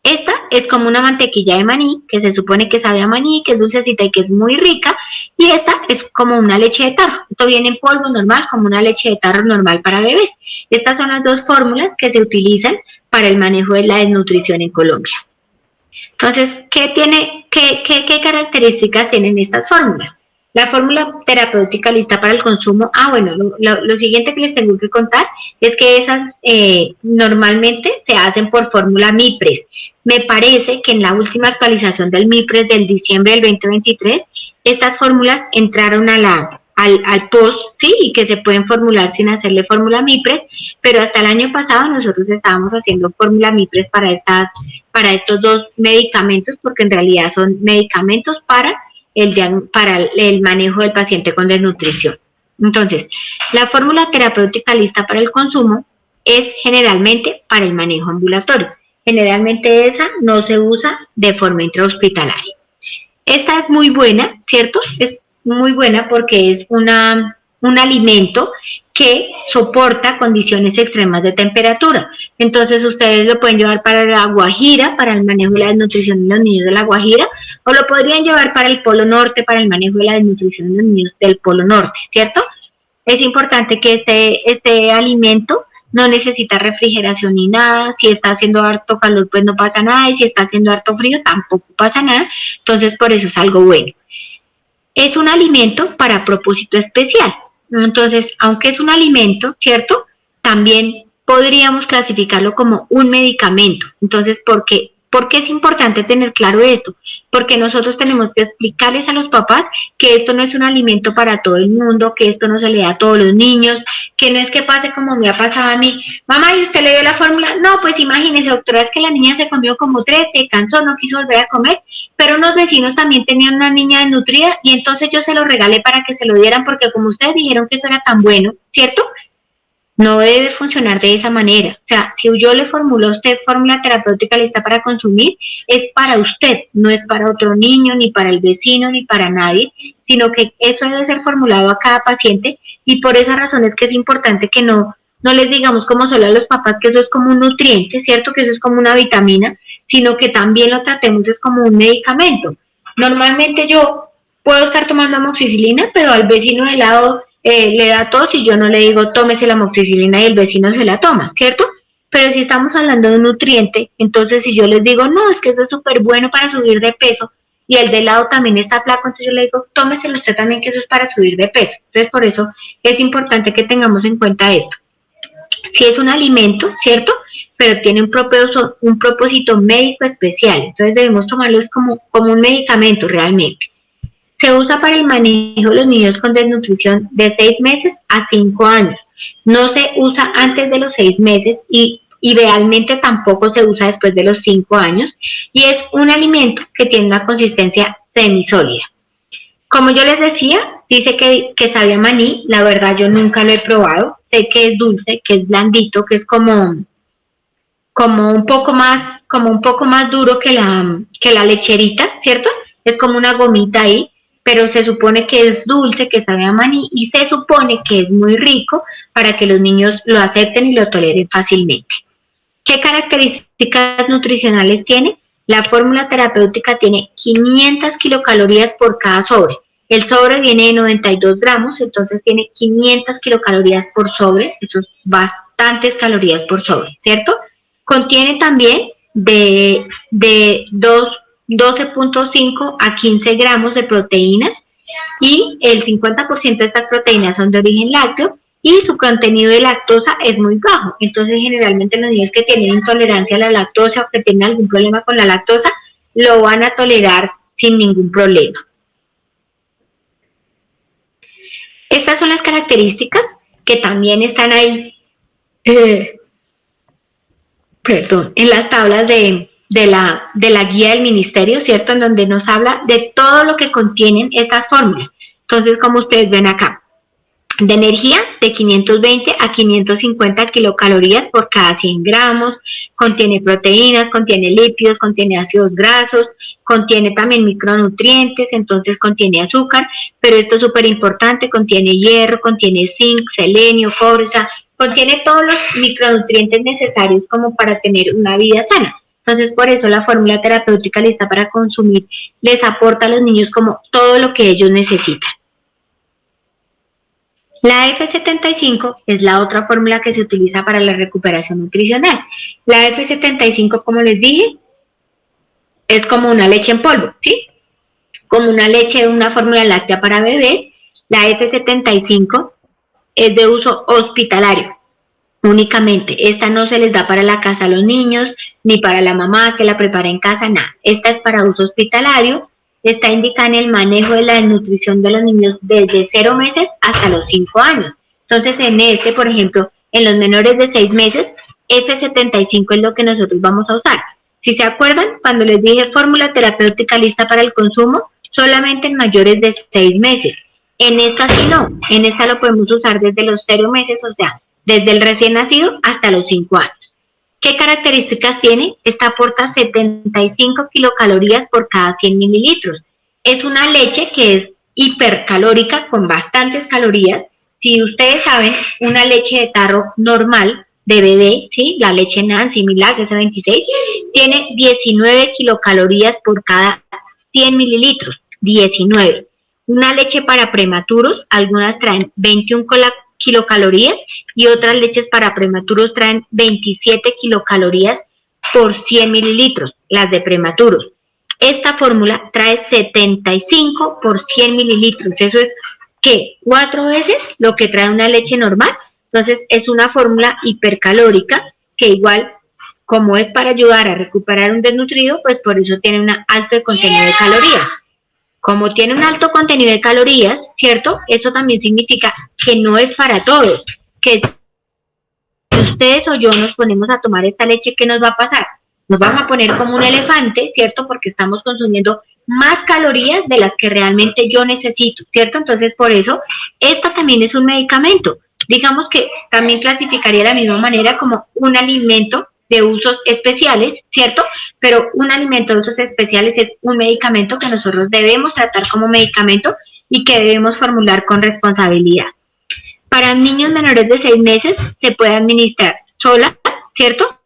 Esta es como una mantequilla de maní, que se supone que sabe a maní, que es dulcecita y que es muy rica, y esta es como una leche de tarro. Esto viene en polvo normal, como una leche de tarro normal para bebés. Estas son las dos fórmulas que se utilizan para el manejo de la desnutrición en Colombia. Entonces, ¿qué características tienen estas fórmulas? La fórmula terapéutica lista para el consumo, lo siguiente que les tengo que contar es que esas normalmente se hacen por fórmula MIPRES. Me parece que en la última actualización del MIPRES del diciembre del 2023, estas fórmulas entraron al POS, ¿sí? Y que se pueden formular sin hacerle fórmula MIPRES, pero hasta el año pasado nosotros estábamos haciendo fórmula MIPRES para estos dos medicamentos, porque en realidad son medicamentos para para el manejo del paciente con desnutrición. Entonces, la fórmula terapéutica lista para el consumo es generalmente para el manejo ambulatorio. Generalmente esa no se usa de forma intrahospitalaria. Esta es muy buena, ¿cierto? Es muy buena porque es un alimento que soporta condiciones extremas de temperatura. Entonces ustedes lo pueden llevar para la Guajira, para el manejo de la desnutrición de los niños de la Guajira, o lo podrían llevar para el Polo Norte, para el manejo de la desnutrición de los niños del Polo Norte, ¿cierto? Es importante que este alimento no necesita refrigeración ni nada. Si está haciendo harto calor, pues no pasa nada, y si está haciendo harto frío, tampoco pasa nada. Entonces, por eso es algo bueno. Es un alimento para propósito especial. Entonces, aunque es un alimento, ¿cierto? También podríamos clasificarlo como un medicamento. Entonces, ¿por qué es importante tener claro esto? Porque nosotros tenemos que explicarles a los papás que esto no es un alimento para todo el mundo, que esto no se le da a todos los niños, que no es que pase como me ha pasado a mí. Mamá, ¿y usted le dio la fórmula? No, pues imagínese, doctora, es que la niña se comió como 3, se cansó, no quiso volver a comer, pero unos vecinos también tenían una niña desnutrida y entonces yo se lo regalé para que se lo dieran porque como ustedes dijeron que eso era tan bueno, ¿cierto? No debe funcionar de esa manera. O sea, si yo le formulo a usted fórmula terapéutica lista para consumir, es para usted, no es para otro niño, ni para el vecino, ni para nadie, sino que eso debe ser formulado a cada paciente, y por esa razón es que es importante que no les digamos como solo a los papás que eso es como un nutriente, ¿cierto? Que eso es como una vitamina, sino que también lo tratemos es como un medicamento. Normalmente yo puedo estar tomando amoxicilina, pero al vecino de lado le da tos y yo no le digo tómese la amoxicilina y el vecino se la toma, ¿cierto? Pero si estamos hablando de un nutriente, entonces si yo les digo, no, es que eso es súper bueno para subir de peso, y el de lado también está flaco, entonces yo le digo, tómeselo usted también, que eso es para subir de peso. Entonces por eso es importante que tengamos en cuenta esto. Si es un alimento, ¿cierto? Pero tiene un propósito médico especial, entonces debemos tomarlo como un medicamento realmente. Se usa para el manejo de los niños con desnutrición de 6 meses a 5 años. No se usa antes de los 6 meses y idealmente tampoco se usa después de los 5 años. Y es un alimento que tiene una consistencia semisólida. Como yo les decía, dice que sabe a maní. La verdad yo nunca lo he probado. Sé que es dulce, que es blandito, que es como un poco más duro que la lecherita, ¿cierto? Es como una gomita ahí, pero se supone que es dulce, que sabe a maní, y se supone que es muy rico para que los niños lo acepten y lo toleren fácilmente. ¿Qué características nutricionales tiene? La fórmula terapéutica tiene 500 kilocalorías por cada sobre. El sobre viene de 92 gramos, entonces tiene 500 kilocalorías por sobre, eso es bastantes calorías por sobre, ¿cierto? Contiene también de 12.5 a 15 gramos de proteínas, y el 50% de estas proteínas son de origen lácteo, y su contenido de lactosa es muy bajo. Entonces generalmente los niños que tienen intolerancia a la lactosa o que tienen algún problema con la lactosa lo van a tolerar sin ningún problema. Estas son las características que también están ahí en las tablas de la guía del ministerio, ¿cierto? En donde nos habla de todo lo que contienen estas fórmulas. Entonces, como ustedes ven acá, de energía de 520 a 550 kilocalorías por cada 100 gramos, contiene proteínas, contiene lípidos, contiene ácidos grasos, contiene también micronutrientes, entonces contiene azúcar, pero esto es súper importante, contiene hierro, contiene zinc, selenio, cobre, o sea, contiene todos los micronutrientes necesarios como para tener una vida sana. Entonces, por eso la fórmula terapéutica lista para consumir les aporta a los niños como todo lo que ellos necesitan. La F75 es la otra fórmula que se utiliza para la recuperación nutricional. La F75, como les dije, es como una leche en polvo, ¿sí? Como una leche de una fórmula láctea para bebés. La F75 es de uso hospitalario únicamente. Esta no se les da para la casa a los niños, ni para la mamá que la prepara en casa, nada. Esta es para uso hospitalario. Está indicada en el manejo de la desnutrición de los niños desde 0 meses hasta los 5 años. Entonces, por ejemplo, en los menores de 6 meses, F75 es lo que nosotros vamos a usar. Si se acuerdan, cuando les dije fórmula terapéutica lista para el consumo, solamente en mayores de 6 meses. En esta sí no, en esta lo podemos usar desde los 0 meses, o sea, desde el recién nacido hasta los 5 años. ¿Qué características tiene? Esta aporta 75 kilocalorías por cada 100 mililitros. Es una leche que es hipercalórica, con bastantes calorías. Si ustedes saben, una leche de tarro normal de bebé, ¿sí? La leche Nancy, Milagro, S26, tiene 19 kilocalorías por cada 100 mililitros. 19. Una leche para prematuros, algunas traen 21 kilocalorías y otras leches para prematuros traen 27 kilocalorías por 100 mililitros, las de prematuros. Esta fórmula trae 75 por 100 mililitros, eso es que 4 veces lo que trae una leche normal. Entonces es una fórmula hipercalórica que igual, como es para ayudar a recuperar un desnutrido, pues por eso tiene un alto contenido de calorías. Como tiene un alto contenido de calorías, ¿cierto? Eso también significa que no es para todos, que si ustedes o yo nos ponemos a tomar esta leche, ¿qué nos va a pasar? Nos vamos a poner como un elefante, ¿cierto? Porque estamos consumiendo más calorías de las que realmente yo necesito, ¿cierto? Entonces, por eso, esta también es un medicamento. Digamos que también clasificaría de la misma manera como un alimento de usos especiales, ¿cierto? Pero un alimento de usos especiales es un medicamento que nosotros debemos tratar como medicamento y que debemos formular con responsabilidad. Para niños menores de 6 meses se puede administrar sola, ¿cierto?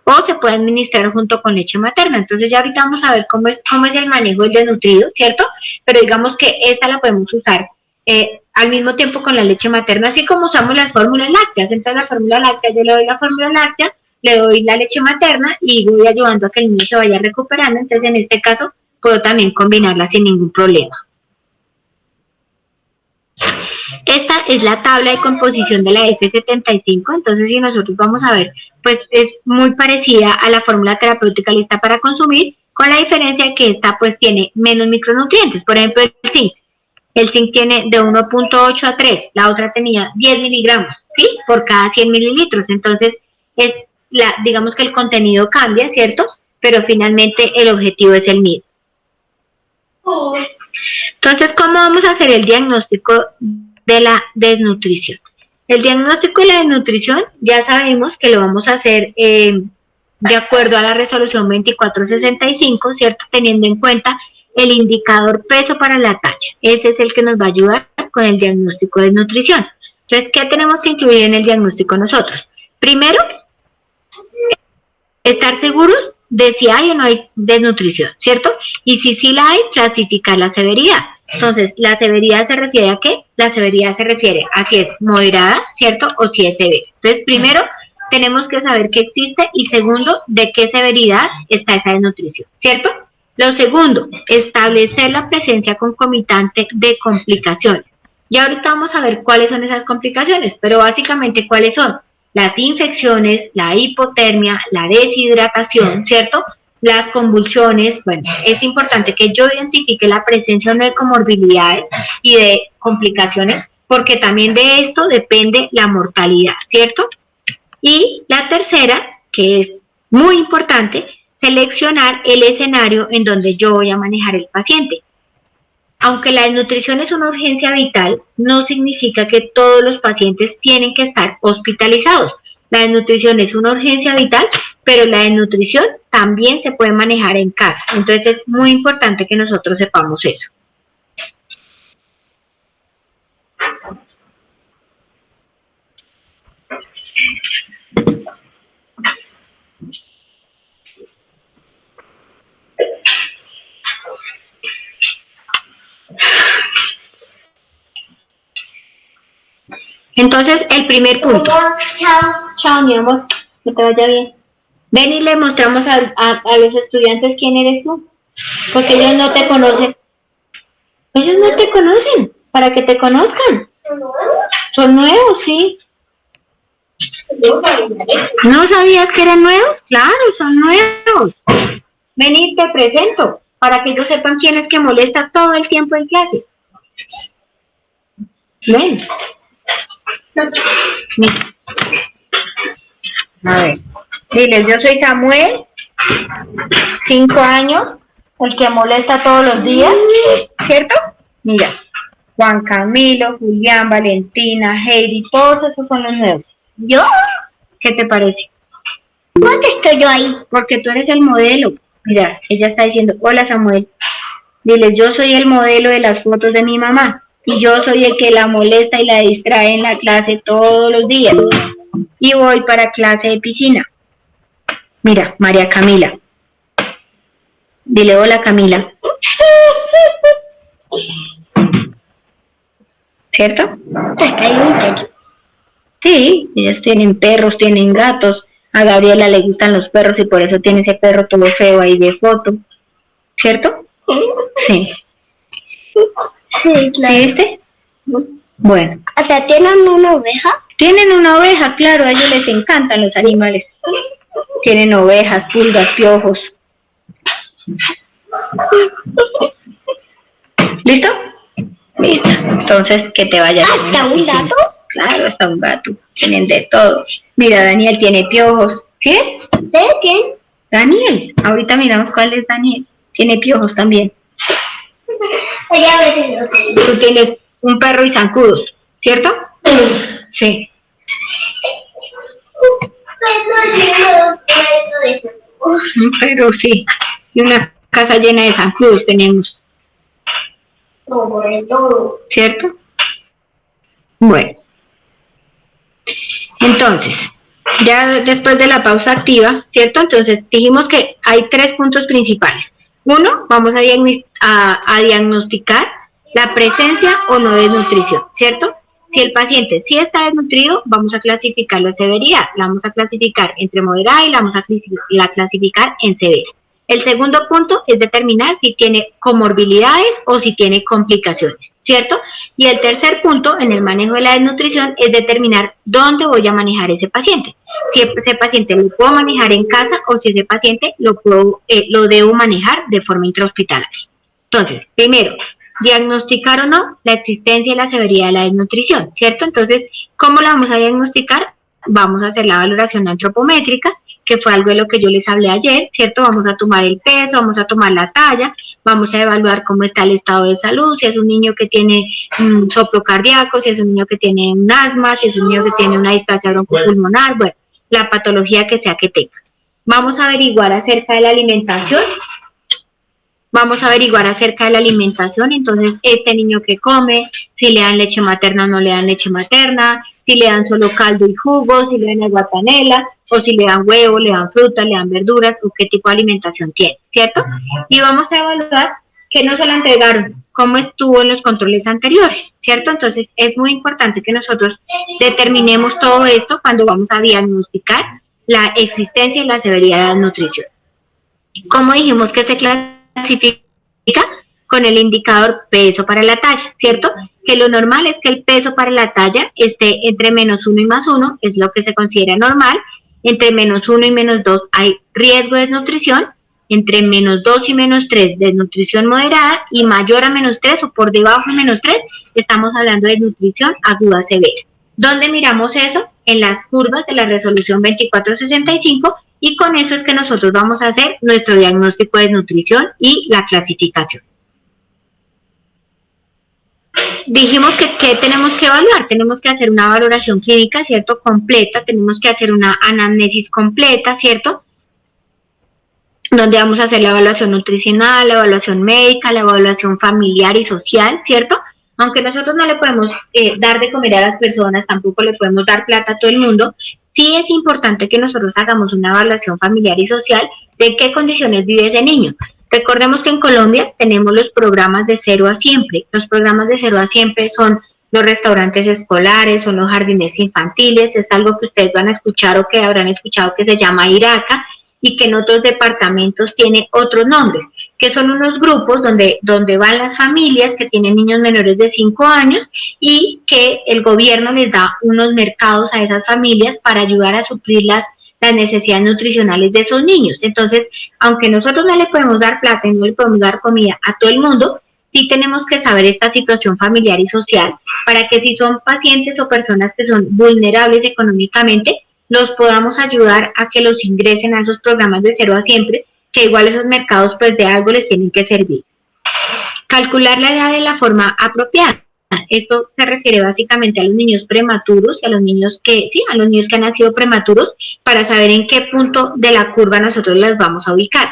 O se puede administrar junto con leche materna. Entonces ya ahorita vamos a ver cómo es el manejo del desnutrido, ¿cierto? Pero digamos que esta la podemos usar al mismo tiempo con la leche materna, así como usamos las fórmulas lácteas. Entonces la fórmula láctea, yo le doy la fórmula láctea, le doy la leche materna y voy ayudando a que el niño se vaya recuperando. Entonces en este caso puedo también combinarla sin ningún problema. Esta es la tabla de composición de la F75, entonces si nosotros vamos a ver, pues es muy parecida a la fórmula terapéutica lista para consumir, con la diferencia de que esta pues tiene menos micronutrientes. Por ejemplo, el zinc. El zinc tiene de 1.8 a 3, la otra tenía 10 miligramos, ¿sí? Por cada 100 mililitros. Entonces, digamos que el contenido cambia, ¿cierto? Pero finalmente el objetivo es el mismo. Entonces, ¿cómo vamos a hacer el diagnóstico de la desnutrición? El diagnóstico de la desnutrición ya sabemos que lo vamos a hacer de acuerdo a la resolución 2465, ¿cierto? Teniendo en cuenta el indicador peso para la talla. Ese es el que nos va a ayudar con el diagnóstico de nutrición. Entonces, ¿qué tenemos que incluir en el diagnóstico nosotros? Primero, estar seguros de si hay o no hay desnutrición, ¿cierto? Y si sí la hay, clasificar la severidad. Entonces, ¿la severidad se refiere a qué? La severidad se refiere a si es moderada, ¿cierto? O si es severa. Entonces, primero, tenemos que saber que existe y segundo, de qué severidad está esa desnutrición, ¿cierto? Lo segundo, establecer la presencia concomitante de complicaciones. Y ahorita vamos a ver cuáles son esas complicaciones, pero básicamente cuáles son las infecciones, la hipotermia, la deshidratación, ¿cierto? Las convulsiones. Bueno, es importante que yo identifique la presencia o no de comorbilidades y de complicaciones, porque también de esto depende la mortalidad, ¿cierto? Y la tercera, que es muy importante, seleccionar el escenario en donde yo voy a manejar el paciente. Aunque la desnutrición es una urgencia vital, no significa que todos los pacientes tienen que estar hospitalizados. La desnutrición es una urgencia vital, pero la desnutrición también se puede manejar en casa. Entonces es muy importante que nosotros sepamos eso. Entonces, el primer punto. Chao, mi amor. Que te vaya bien. Ven y le mostramos a los estudiantes quién eres tú. Porque ellos no te conocen. Ellos no te conocen. Para que te conozcan. Son nuevos, sí. ¿No sabías que eran nuevos? Claro, son nuevos. Ven y te presento. Para que ellos sepan quién es que molesta todo el tiempo en clase. Ven. A ver, diles, yo soy Samuel, 5 años, el que molesta todos los días, ¿cierto? Mira, Juan Camilo, Julián, Valentina, Heidi, todos esos son los nuevos. ¿Yo? ¿Qué te parece? ¿Por qué estoy yo ahí? Porque tú eres el modelo. Mira, ella está diciendo, hola Samuel. Diles, yo soy el modelo de las fotos de mi mamá. Y yo soy el que la molesta y la distrae en la clase todos los días. Y voy para clase de piscina. Mira, María Camila. Dile, hola Camila. ¿Cierto? Sí, ellos tienen perros, tienen gatos. A Gabriela le gustan los perros y por eso tiene ese perro todo feo ahí de foto. ¿Cierto? Sí. Sí, claro. ¿Sí viste? Bueno. O sea, ¿tienen una oveja? Tienen una oveja, claro, a ellos les encantan los animales. Tienen ovejas, pulgas, piojos. ¿Listo? Listo. Entonces, que te vayas. ¿Hasta un gato? Claro, hasta un gato. Tienen de todo. Mira, Daniel tiene piojos. ¿Sí es? ¿Sí? ¿Quién? Daniel. Ahorita miramos cuál es Daniel. Tiene piojos también. Tú tienes un perro y zancudos, ¿cierto? Sí. Pero sí. Y una casa llena de zancudos tenemos. ¿Cierto? Bueno. Entonces, ya después de la pausa activa, ¿cierto? Entonces, dijimos que hay 3 puntos principales. Uno, vamos a diagnosticar la presencia o no de desnutrición, ¿cierto? Si el paciente sí está desnutrido, vamos a clasificar la severidad. La vamos a clasificar entre moderada y la vamos a clasificar en severa. El segundo punto es determinar si tiene comorbilidades o si tiene complicaciones, ¿cierto? Y el tercer punto en el manejo de la desnutrición es determinar dónde voy a manejar ese paciente. Si ese paciente lo puedo manejar en casa o si ese paciente lo debo manejar de forma intrahospitalaria. Entonces, primero, diagnosticar o no la existencia y la severidad de la desnutrición, ¿cierto? Entonces, ¿cómo la vamos a diagnosticar? Vamos a hacer la valoración antropométrica, que fue algo de lo que yo les hablé ayer, ¿cierto? Vamos a tomar el peso, vamos a tomar la talla, vamos a evaluar cómo está el estado de salud, si es un niño que tiene un soplo cardíaco, si es un niño que tiene un asma, si es un niño que tiene una displasia broncopulmonar, bueno, la patología que sea que tenga. Vamos a averiguar acerca de la alimentación. Entonces, este niño que come, si le dan leche materna o no le dan leche materna, si le dan solo caldo y jugo, si le dan agua panela, o si le dan huevo, le dan frutas, le dan verduras, o qué tipo de alimentación tiene, ¿cierto? Y vamos a evaluar que no se la entregaron, cómo estuvo en los controles anteriores, ¿cierto? Entonces, es muy importante que nosotros determinemos todo esto cuando vamos a diagnosticar la existencia y la severidad de la nutrición. ¿Cómo dijimos que se clasifica? Con el indicador peso para la talla, ¿cierto? Que lo normal es que el peso para la talla esté entre -1 y +1, es lo que se considera normal. Entre -1 y -2 hay riesgo de desnutrición, entre -2 y -3 desnutrición moderada y mayor a -3 o por debajo de -3 estamos hablando de desnutrición aguda severa. ¿Dónde miramos eso? En las curvas de la resolución 2465 y con eso es que nosotros vamos a hacer nuestro diagnóstico de desnutrición y la clasificación. Dijimos que ¿qué tenemos que evaluar? Tenemos que hacer una valoración clínica, ¿cierto? Completa, tenemos que hacer una anamnesis completa, ¿cierto? Donde vamos a hacer la evaluación nutricional, la evaluación médica, la evaluación familiar y social, ¿cierto? Aunque nosotros no le podemos dar de comer a las personas, tampoco le podemos dar plata a todo el mundo, sí es importante que nosotros hagamos una evaluación familiar y social de qué condiciones vive ese niño. Recordemos que en Colombia tenemos los programas de 0 a siempre. Los programas de 0 a siempre son los restaurantes escolares, son los jardines infantiles, es algo que ustedes van a escuchar o que habrán escuchado que se llama IRACA y que en otros departamentos tiene otros nombres, que son unos grupos donde van las familias que tienen niños menores de 5 años y que el gobierno les da unos mercados a esas familias para ayudar a suplir las necesidades nutricionales de esos niños. Entonces, aunque nosotros no le podemos dar plata y no le podemos dar comida a todo el mundo, sí tenemos que saber esta situación familiar y social para que si son pacientes o personas que son vulnerables económicamente, los podamos ayudar a que los ingresen a esos programas de 0 a siempre, que igual esos mercados pues de algo les tienen que servir. Calcular la edad de la forma apropiada. Esto se refiere básicamente a los niños prematuros y a los niños que, sí, a los niños que han nacido prematuros, para saber en qué punto de la curva nosotros las vamos a ubicar.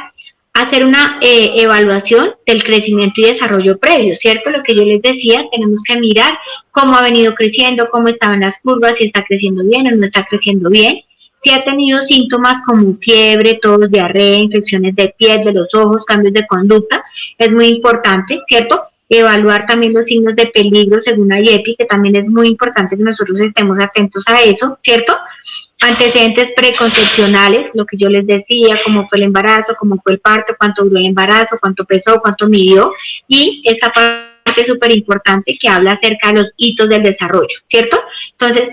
Hacer una evaluación del crecimiento y desarrollo previo, ¿cierto? Lo que yo les decía, tenemos que mirar cómo ha venido creciendo, cómo estaban las curvas, si está creciendo bien o no está creciendo bien, si ha tenido síntomas como fiebre, tos, diarrea, infecciones de piel, de los ojos, cambios de conducta, es muy importante, ¿cierto? Evaluar también los signos de peligro según IEPI, que también es muy importante que nosotros estemos atentos a eso, ¿cierto? Antecedentes preconcepcionales, lo que yo les decía, cómo fue el embarazo, cómo fue el parto, cuánto duró el embarazo, cuánto pesó, cuánto midió, y esta parte súper importante que habla acerca de los hitos del desarrollo, ¿cierto? Entonces,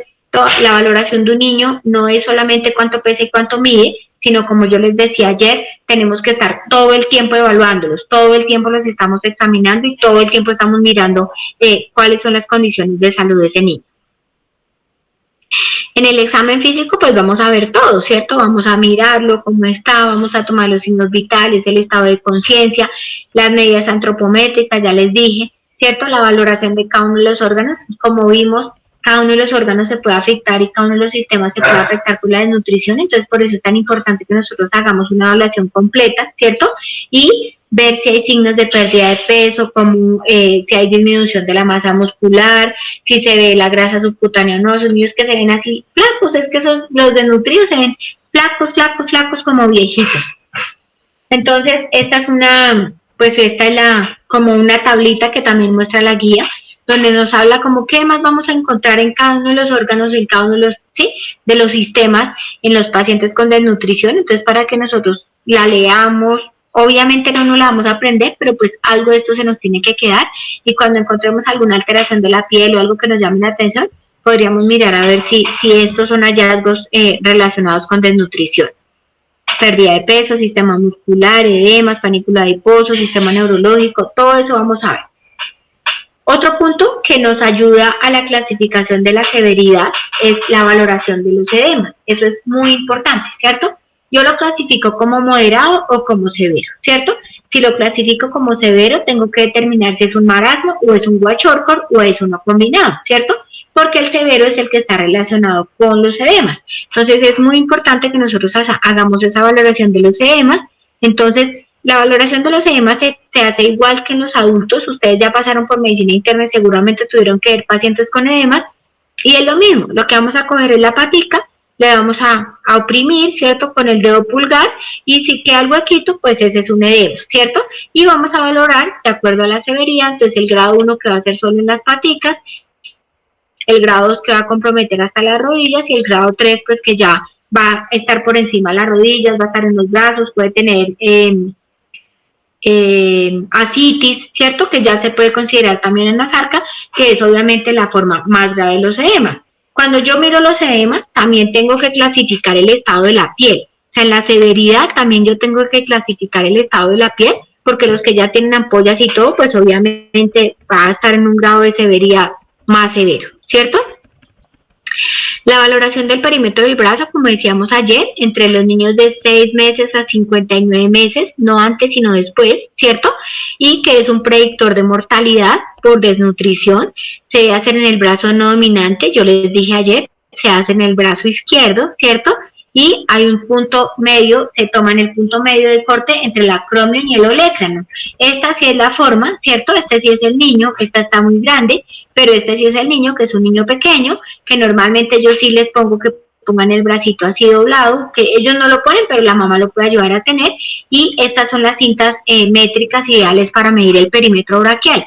la valoración de un niño no es solamente cuánto pesa y cuánto mide, sino como yo les decía ayer, tenemos que estar todo el tiempo evaluándolos, todo el tiempo los estamos examinando y todo el tiempo estamos mirando cuáles son las condiciones de salud de ese niño. En el examen físico pues vamos a ver todo, ¿cierto? Vamos a mirarlo, cómo está, vamos a tomar los signos vitales, el estado de conciencia, las medidas antropométricas, ya les dije, ¿cierto? La valoración de cada uno de los órganos, como vimos, cada uno de los órganos se puede afectar y cada uno de los sistemas se puede afectar por la desnutrición, entonces por eso es tan importante que nosotros hagamos una evaluación completa, ¿cierto? Y ver si hay signos de pérdida de peso, como si hay disminución de la masa muscular, si se ve la grasa subcutánea o no, esos niños que se ven así flacos, es que esos, los desnutridos se ven flacos, flacos, flacos como viejitos. Entonces, esta es como una tablita que también muestra la guía, donde nos habla como qué más vamos a encontrar en cada uno de los órganos, en cada uno de los, ¿sí?, de los sistemas en los pacientes con desnutrición. Entonces, para que nosotros la leamos, obviamente no nos la vamos a aprender, pero pues algo de esto se nos tiene que quedar, y cuando encontremos alguna alteración de la piel o algo que nos llame la atención, podríamos mirar a ver si estos son hallazgos relacionados con desnutrición. Pérdida de peso, sistema muscular, edemas, panícula adiposo, sistema neurológico, todo eso vamos a ver. Otro punto que nos ayuda a la clasificación de la severidad es la valoración de los edemas. Eso es muy importante, ¿cierto? Yo lo clasifico como moderado o como severo, ¿cierto? Si lo clasifico como severo, tengo que determinar si es un marasmo o es un kwashiorkor o es uno combinado, ¿cierto? Porque el severo es el que está relacionado con los edemas. Entonces, es muy importante que nosotros hagamos esa valoración de los edemas. Entonces, la valoración de los edemas se hace igual que en los adultos. Ustedes ya pasaron por medicina interna y seguramente tuvieron que ver pacientes con edemas. Y es lo mismo, lo que vamos a coger es la patica, le vamos a oprimir, ¿cierto?, con el dedo pulgar, y si queda el huequito, pues ese es un edema, ¿cierto? Y vamos a valorar de acuerdo a la severidad. Entonces, el grado 1 que va a ser solo en las paticas, el grado 2 que va a comprometer hasta las rodillas, y el grado 3 pues que ya va a estar por encima de las rodillas, va a estar en los brazos, puede tener ascitis, ¿cierto?, que ya se puede considerar también en la sarca, que es obviamente la forma más grave de los edemas. Cuando yo miro los edemas, también tengo que clasificar el estado de la piel. O sea, en la severidad también yo tengo que clasificar el estado de la piel, porque los que ya tienen ampollas y todo, pues obviamente va a estar en un grado de severidad más severo, ¿cierto? La valoración del perímetro del brazo, como decíamos ayer, entre los niños de 6 meses a 59 meses, no antes sino después, ¿cierto? Y que es un predictor de mortalidad por desnutrición. Se debe hacer en el brazo no dominante, yo les dije ayer, se hace en el brazo izquierdo, ¿cierto? Y hay un punto medio, se toma en el punto medio de corte entre el acromion y el olecrano. Esta sí es la forma, ¿cierto? Este sí es el niño, esta está muy grande, pero este sí es el niño, que es un niño pequeño, que normalmente yo sí les pongo que pongan el bracito así doblado, que ellos no lo ponen, pero la mamá lo puede ayudar a tener, y estas son las cintas métricas ideales para medir el perímetro braquial.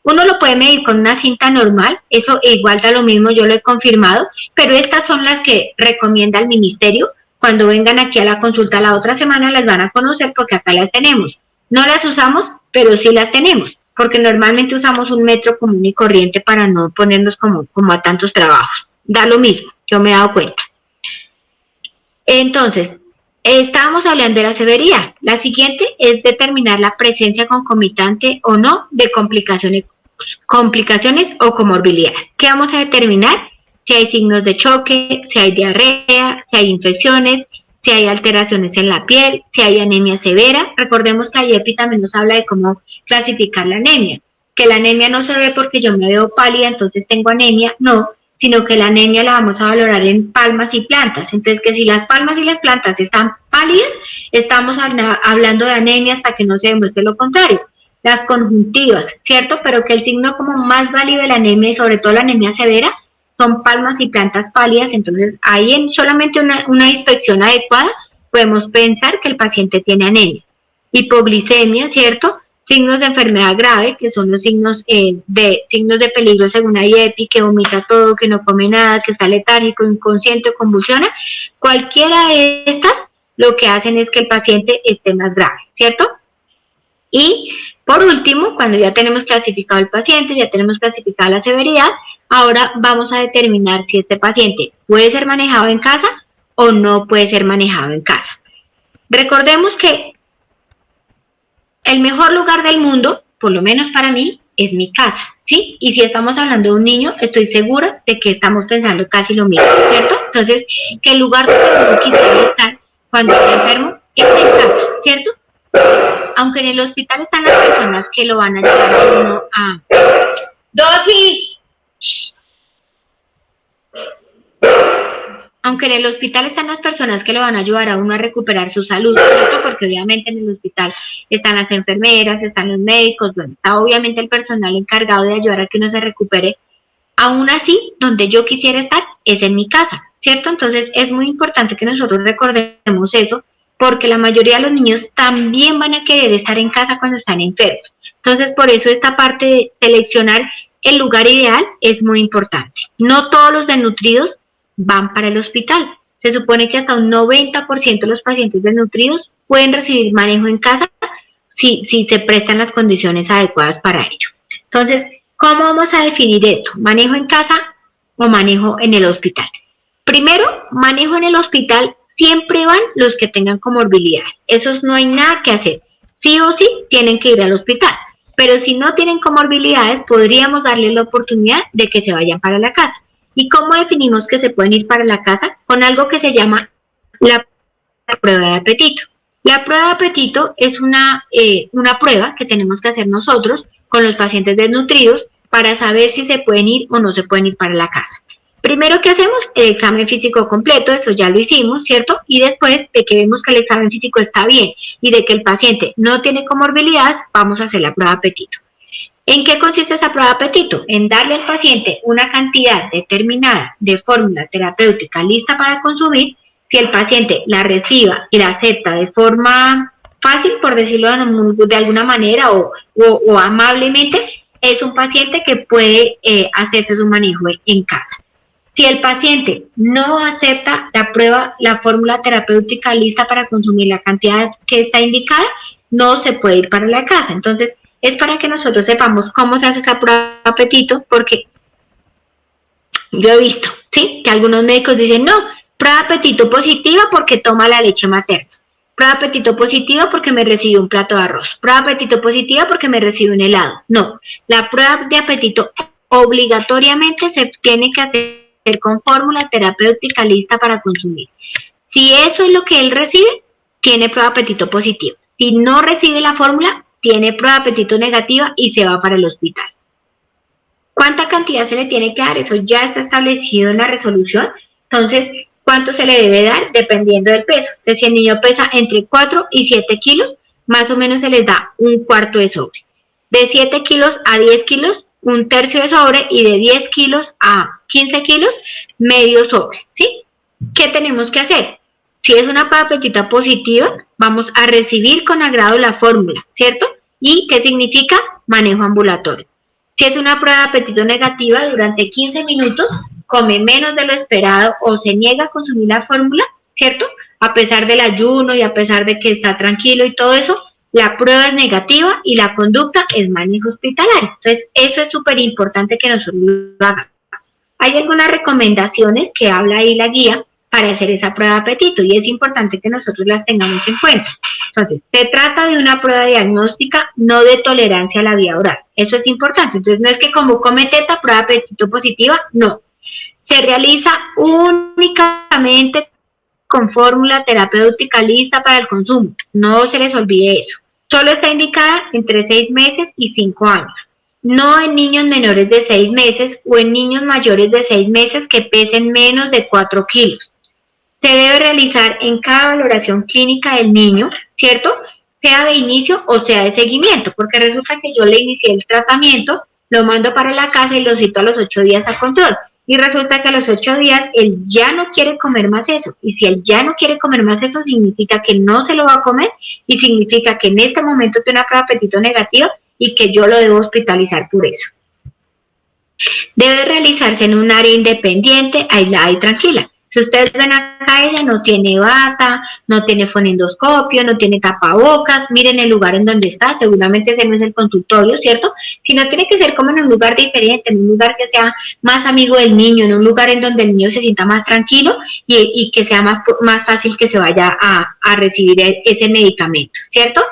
Uno lo puede medir con una cinta normal, eso igual da lo mismo, yo lo he confirmado, pero estas son las que recomienda el ministerio. Cuando vengan aquí a la consulta la otra semana las van a conocer, porque acá las tenemos. No las usamos, pero sí las tenemos, porque normalmente usamos un metro común y corriente para no ponernos como a tantos trabajos. Da lo mismo, yo me he dado cuenta. Entonces, estábamos hablando de la severidad. La siguiente es determinar la presencia concomitante o no de complicaciones o comorbilidades. ¿Qué vamos a determinar? Si hay signos de choque, si hay diarrea, si hay infecciones, si hay alteraciones en la piel, si hay anemia severa. Recordemos que IEPI también nos habla de cómo clasificar la anemia, que la anemia no se ve porque yo me veo pálida, entonces tengo anemia, no, sino que la anemia la vamos a valorar en palmas y plantas. Entonces, que si las palmas y las plantas están pálidas, estamos hablando de anemia hasta que no se demuestre lo contrario. Las conjuntivas, ¿cierto? Pero que el signo como más válido de la anemia y sobre todo la anemia severa son palmas y plantas pálidas. Entonces, ahí en solamente una inspección adecuada podemos pensar que el paciente tiene anemia. Hipoglicemia, ¿cierto? Signos de enfermedad grave, que son los signos de peligro según IEPI, que vomita todo, que no come nada, que está letárgico, inconsciente o convulsiona. Cualquiera de estas lo que hacen es que el paciente esté más grave, ¿cierto? Y por último, cuando ya tenemos clasificado el paciente, ya tenemos clasificada la severidad, ahora vamos a determinar si este paciente puede ser manejado en casa o no puede ser manejado en casa. Recordemos que el mejor lugar del mundo, por lo menos para mí, es mi casa, ¿sí? Y si estamos hablando de un niño, estoy segura de que estamos pensando casi lo mismo, ¿cierto? Entonces, que el lugar donde uno quisiera estar cuando está enfermo es en casa, ¿cierto? Aunque en el hospital están las personas que lo van a llevar a uno a... ¡Doti! Aunque en el hospital están las personas que lo van a ayudar a uno a recuperar su salud, ¿cierto? Porque obviamente en el hospital están las enfermeras, están los médicos, bueno, está obviamente el personal encargado de ayudar a que uno se recupere. Aún así, donde yo quisiera estar es en mi casa, ¿cierto? Entonces es muy importante que nosotros recordemos eso, porque la mayoría de los niños también van a querer estar en casa cuando están enfermos. Entonces, por eso esta parte de seleccionar el lugar ideal es muy importante. No todos los desnutridos van para el hospital. Se supone que hasta un 90% de los pacientes desnutridos pueden recibir manejo en casa si se prestan las condiciones adecuadas para ello. Entonces, ¿cómo vamos a definir esto? ¿Manejo en casa o manejo en el hospital? Primero, manejo en el hospital siempre van los que tengan comorbilidades. Esos no hay nada que hacer. Sí o sí tienen que ir al hospital. Pero si no tienen comorbilidades, podríamos darles la oportunidad de que se vayan para la casa. ¿Y cómo definimos que se pueden ir para la casa? Con algo que se llama la prueba de apetito. La prueba de apetito es una prueba que tenemos que hacer nosotros con los pacientes desnutridos para saber si se pueden ir o no se pueden ir para la casa. Primero que hacemos el examen físico completo, eso ya lo hicimos, ¿cierto? Y después de que vemos que el examen físico está bien y de que el paciente no tiene comorbilidades, vamos a hacer la prueba de apetito. ¿En qué consiste esa prueba de apetito? En darle al paciente una cantidad determinada de fórmula terapéutica lista para consumir. Si el paciente la reciba y la acepta de forma fácil, por decirlo de alguna manera, o amablemente, es un paciente que puede hacerse su manejo en casa. Si el paciente no acepta la fórmula terapéutica lista para consumir la cantidad que está indicada, no se puede ir para la casa. Entonces, es para que nosotros sepamos cómo se hace esa prueba de apetito, porque yo he visto, ¿sí?, que algunos médicos dicen, no, prueba de apetito positiva porque toma la leche materna, prueba de apetito positiva porque me recibió un plato de arroz, prueba de apetito positiva porque me recibió un helado. No, la prueba de apetito obligatoriamente se tiene que hacer con fórmula terapéutica lista para consumir. Si eso es lo que él recibe, tiene prueba de apetito positivo. Si no recibe la fórmula, tiene prueba de apetito negativa y se va para el hospital. ¿Cuánta cantidad se le tiene que dar? Eso ya está establecido en la resolución. Entonces, ¿cuánto se le debe dar? Dependiendo del peso. Entonces, si el niño pesa entre 4 y 7 kilos, más o menos se les da un cuarto de sobre. De 7 kilos a 10 kilos, un tercio de sobre, y de 10 kilos a 15 kilos, medio sobre, ¿sí? ¿Qué tenemos que hacer? Si es una prueba de apetito positiva, vamos a recibir con agrado la fórmula, ¿cierto? ¿Y qué significa? Manejo ambulatorio. Si es una prueba de apetito negativa, durante 15 minutos come menos de lo esperado o se niega a consumir la fórmula, ¿cierto? A pesar del ayuno y a pesar de que está tranquilo y todo eso, la prueba es negativa y la conducta es manejo hospitalario. Entonces, eso es súper importante que nosotros lo hagamos. Hay algunas recomendaciones que habla ahí la guía para hacer esa prueba de apetito y es importante que nosotros las tengamos en cuenta. Entonces, se trata de una prueba diagnóstica, no de tolerancia a la vía oral. Eso es importante. Entonces, no es que como come teta, prueba de apetito positiva, no. Se realiza únicamente con fórmula terapéutica lista para el consumo. No se les olvide eso. Solo está indicada entre 6 meses y 5 años. No en niños menores de 6 meses o en niños mayores de 6 meses que pesen menos de 4 kilos. Se debe realizar en cada valoración clínica del niño, ¿cierto? Sea de inicio o sea de seguimiento, porque resulta que yo le inicié el tratamiento, lo mando para la casa y lo cito a los 8 días a control. Y resulta que a los 8 días él ya no quiere comer más eso. Y si él ya no quiere comer más eso, significa que no se lo va a comer y significa que en este momento tiene una prueba de apetito negativa y que yo lo debo hospitalizar por eso. Debe realizarse en un área independiente, aislada y tranquila. Si ustedes ven acá, ella no tiene bata, no tiene fonendoscopio, no tiene tapabocas, miren el lugar en donde está, seguramente ese no es el consultorio, ¿cierto? Sino tiene que ser como en un lugar diferente, en un lugar que sea más amigo del niño, en un lugar en donde el niño se sienta más tranquilo y que sea más fácil que se vaya a recibir ese medicamento, ¿cierto?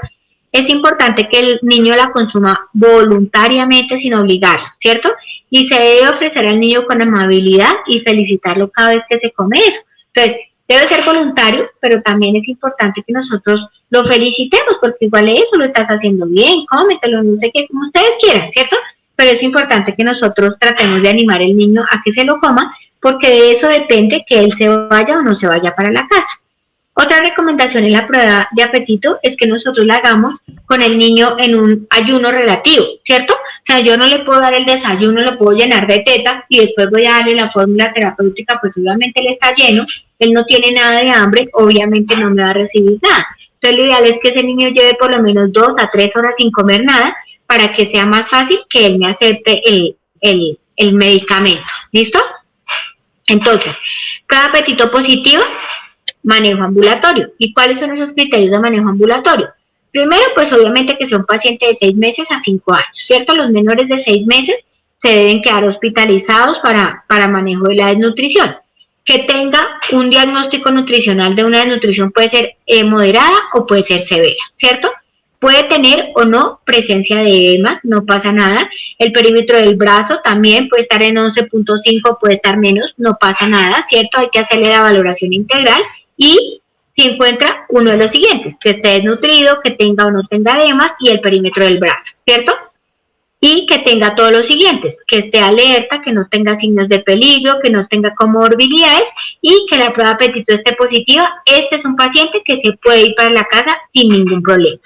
Es importante que el niño la consuma voluntariamente sin obligarlo, ¿cierto? Y se debe ofrecer al niño con amabilidad y felicitarlo cada vez que se come eso. Entonces, debe ser voluntario, pero también es importante que nosotros lo felicitemos, porque igual eso lo estás haciendo bien, cómetelo, no sé qué, como ustedes quieran, ¿cierto? Pero es importante que nosotros tratemos de animar al niño a que se lo coma, porque de eso depende que él se vaya o no se vaya para la casa. Otra recomendación en la prueba de apetito es que nosotros la hagamos con el niño en un ayuno relativo, ¿cierto? O sea, yo no le puedo dar el desayuno, lo puedo llenar de teta y después voy a darle la fórmula terapéutica, pues obviamente él está lleno, él no tiene nada de hambre, obviamente no me va a recibir nada. Entonces lo ideal es que ese niño lleve por lo menos 2 a 3 horas sin comer nada para que sea más fácil que él me acepte el medicamento, ¿listo? Entonces, prueba de apetito positiva, manejo ambulatorio. ¿Y cuáles son esos criterios de manejo ambulatorio? Primero, pues obviamente que sea un paciente de 6 meses a 5 años, ¿cierto? Los menores de 6 meses se deben quedar hospitalizados para manejo de la desnutrición. Que tenga un diagnóstico nutricional de una desnutrición puede ser moderada o puede ser severa, ¿cierto? Puede tener o no presencia de edemas, no pasa nada. El perímetro del brazo también puede estar en 11.5, puede estar menos, no pasa nada, ¿cierto? Hay que hacerle la valoración integral y si encuentra uno de los siguientes, que esté desnutrido, que tenga o no tenga edemas y el perímetro del brazo, ¿cierto? Y que tenga todos los siguientes, que esté alerta, que no tenga signos de peligro, que no tenga comorbilidades y que la prueba de apetito esté positiva. Este es un paciente que se puede ir para la casa sin ningún problema.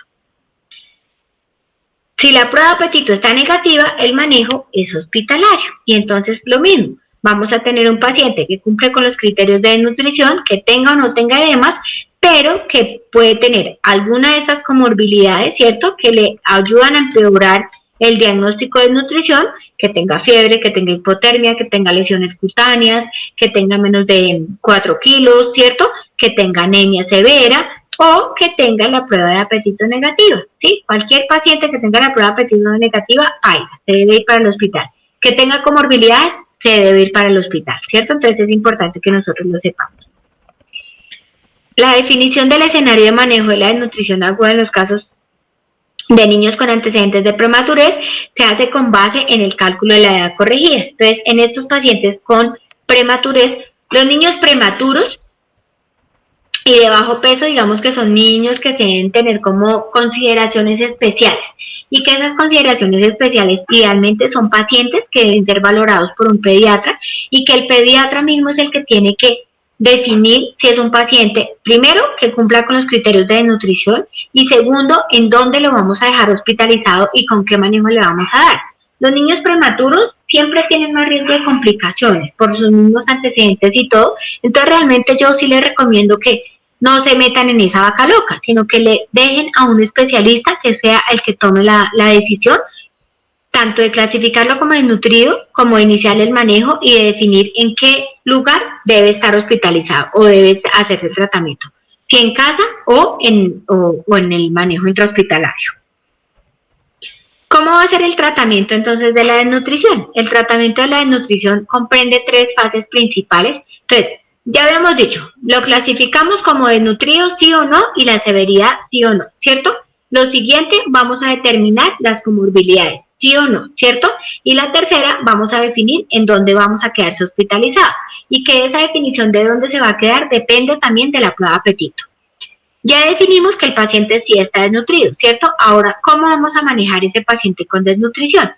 Si la prueba de apetito está negativa, el manejo es hospitalario y entonces lo mismo. Vamos a tener un paciente que cumple con los criterios de nutrición, que tenga o no tenga edemas, pero que puede tener alguna de estas comorbilidades, ¿cierto? Que le ayudan a empeorar el diagnóstico de nutrición, que tenga fiebre, que tenga hipotermia, que tenga lesiones cutáneas, que tenga menos de 4 kilos, ¿cierto? Que tenga anemia severa o que tenga la prueba de apetito negativa, ¿sí? Cualquier paciente que tenga la prueba de apetito negativa, se debe ir para el hospital. Que tenga comorbilidades, se debe ir para el hospital, ¿cierto? Entonces es importante que nosotros lo sepamos. La definición del escenario de manejo de la desnutrición aguda en los casos de niños con antecedentes de prematurez se hace con base en el cálculo de la edad corregida. Entonces, en estos pacientes con prematurez, los niños prematuros y de bajo peso, digamos que son niños que se deben tener como consideraciones especiales y que esas consideraciones especiales idealmente son pacientes que deben ser valorados por un pediatra y que el pediatra mismo es el que tiene que definir si es un paciente, primero, que cumpla con los criterios de desnutrición y segundo, en dónde lo vamos a dejar hospitalizado y con qué manejo le vamos a dar. Los niños prematuros siempre tienen más riesgo de complicaciones por sus mismos antecedentes y todo, entonces realmente yo sí les recomiendo que no se metan en esa vaca loca, sino que le dejen a un especialista que sea el que tome la decisión, tanto de clasificarlo como desnutrido, como de iniciar el manejo y de definir en qué lugar debe estar hospitalizado o debe hacerse el tratamiento, si en casa o en el manejo intrahospitalario. ¿Cómo va a ser el tratamiento entonces de la desnutrición? El tratamiento de la desnutrición comprende 3 fases principales. Entonces, ya habíamos dicho, lo clasificamos como desnutrido sí o no y la severidad sí o no, ¿cierto? Lo siguiente, vamos a determinar las comorbilidades, sí o no, ¿cierto? Y la tercera, vamos a definir en dónde vamos a quedarse hospitalizado. Y que esa definición de dónde se va a quedar depende también de la prueba de apetito. Ya definimos que el paciente sí está desnutrido, ¿cierto? Ahora, ¿cómo vamos a manejar ese paciente con desnutrición?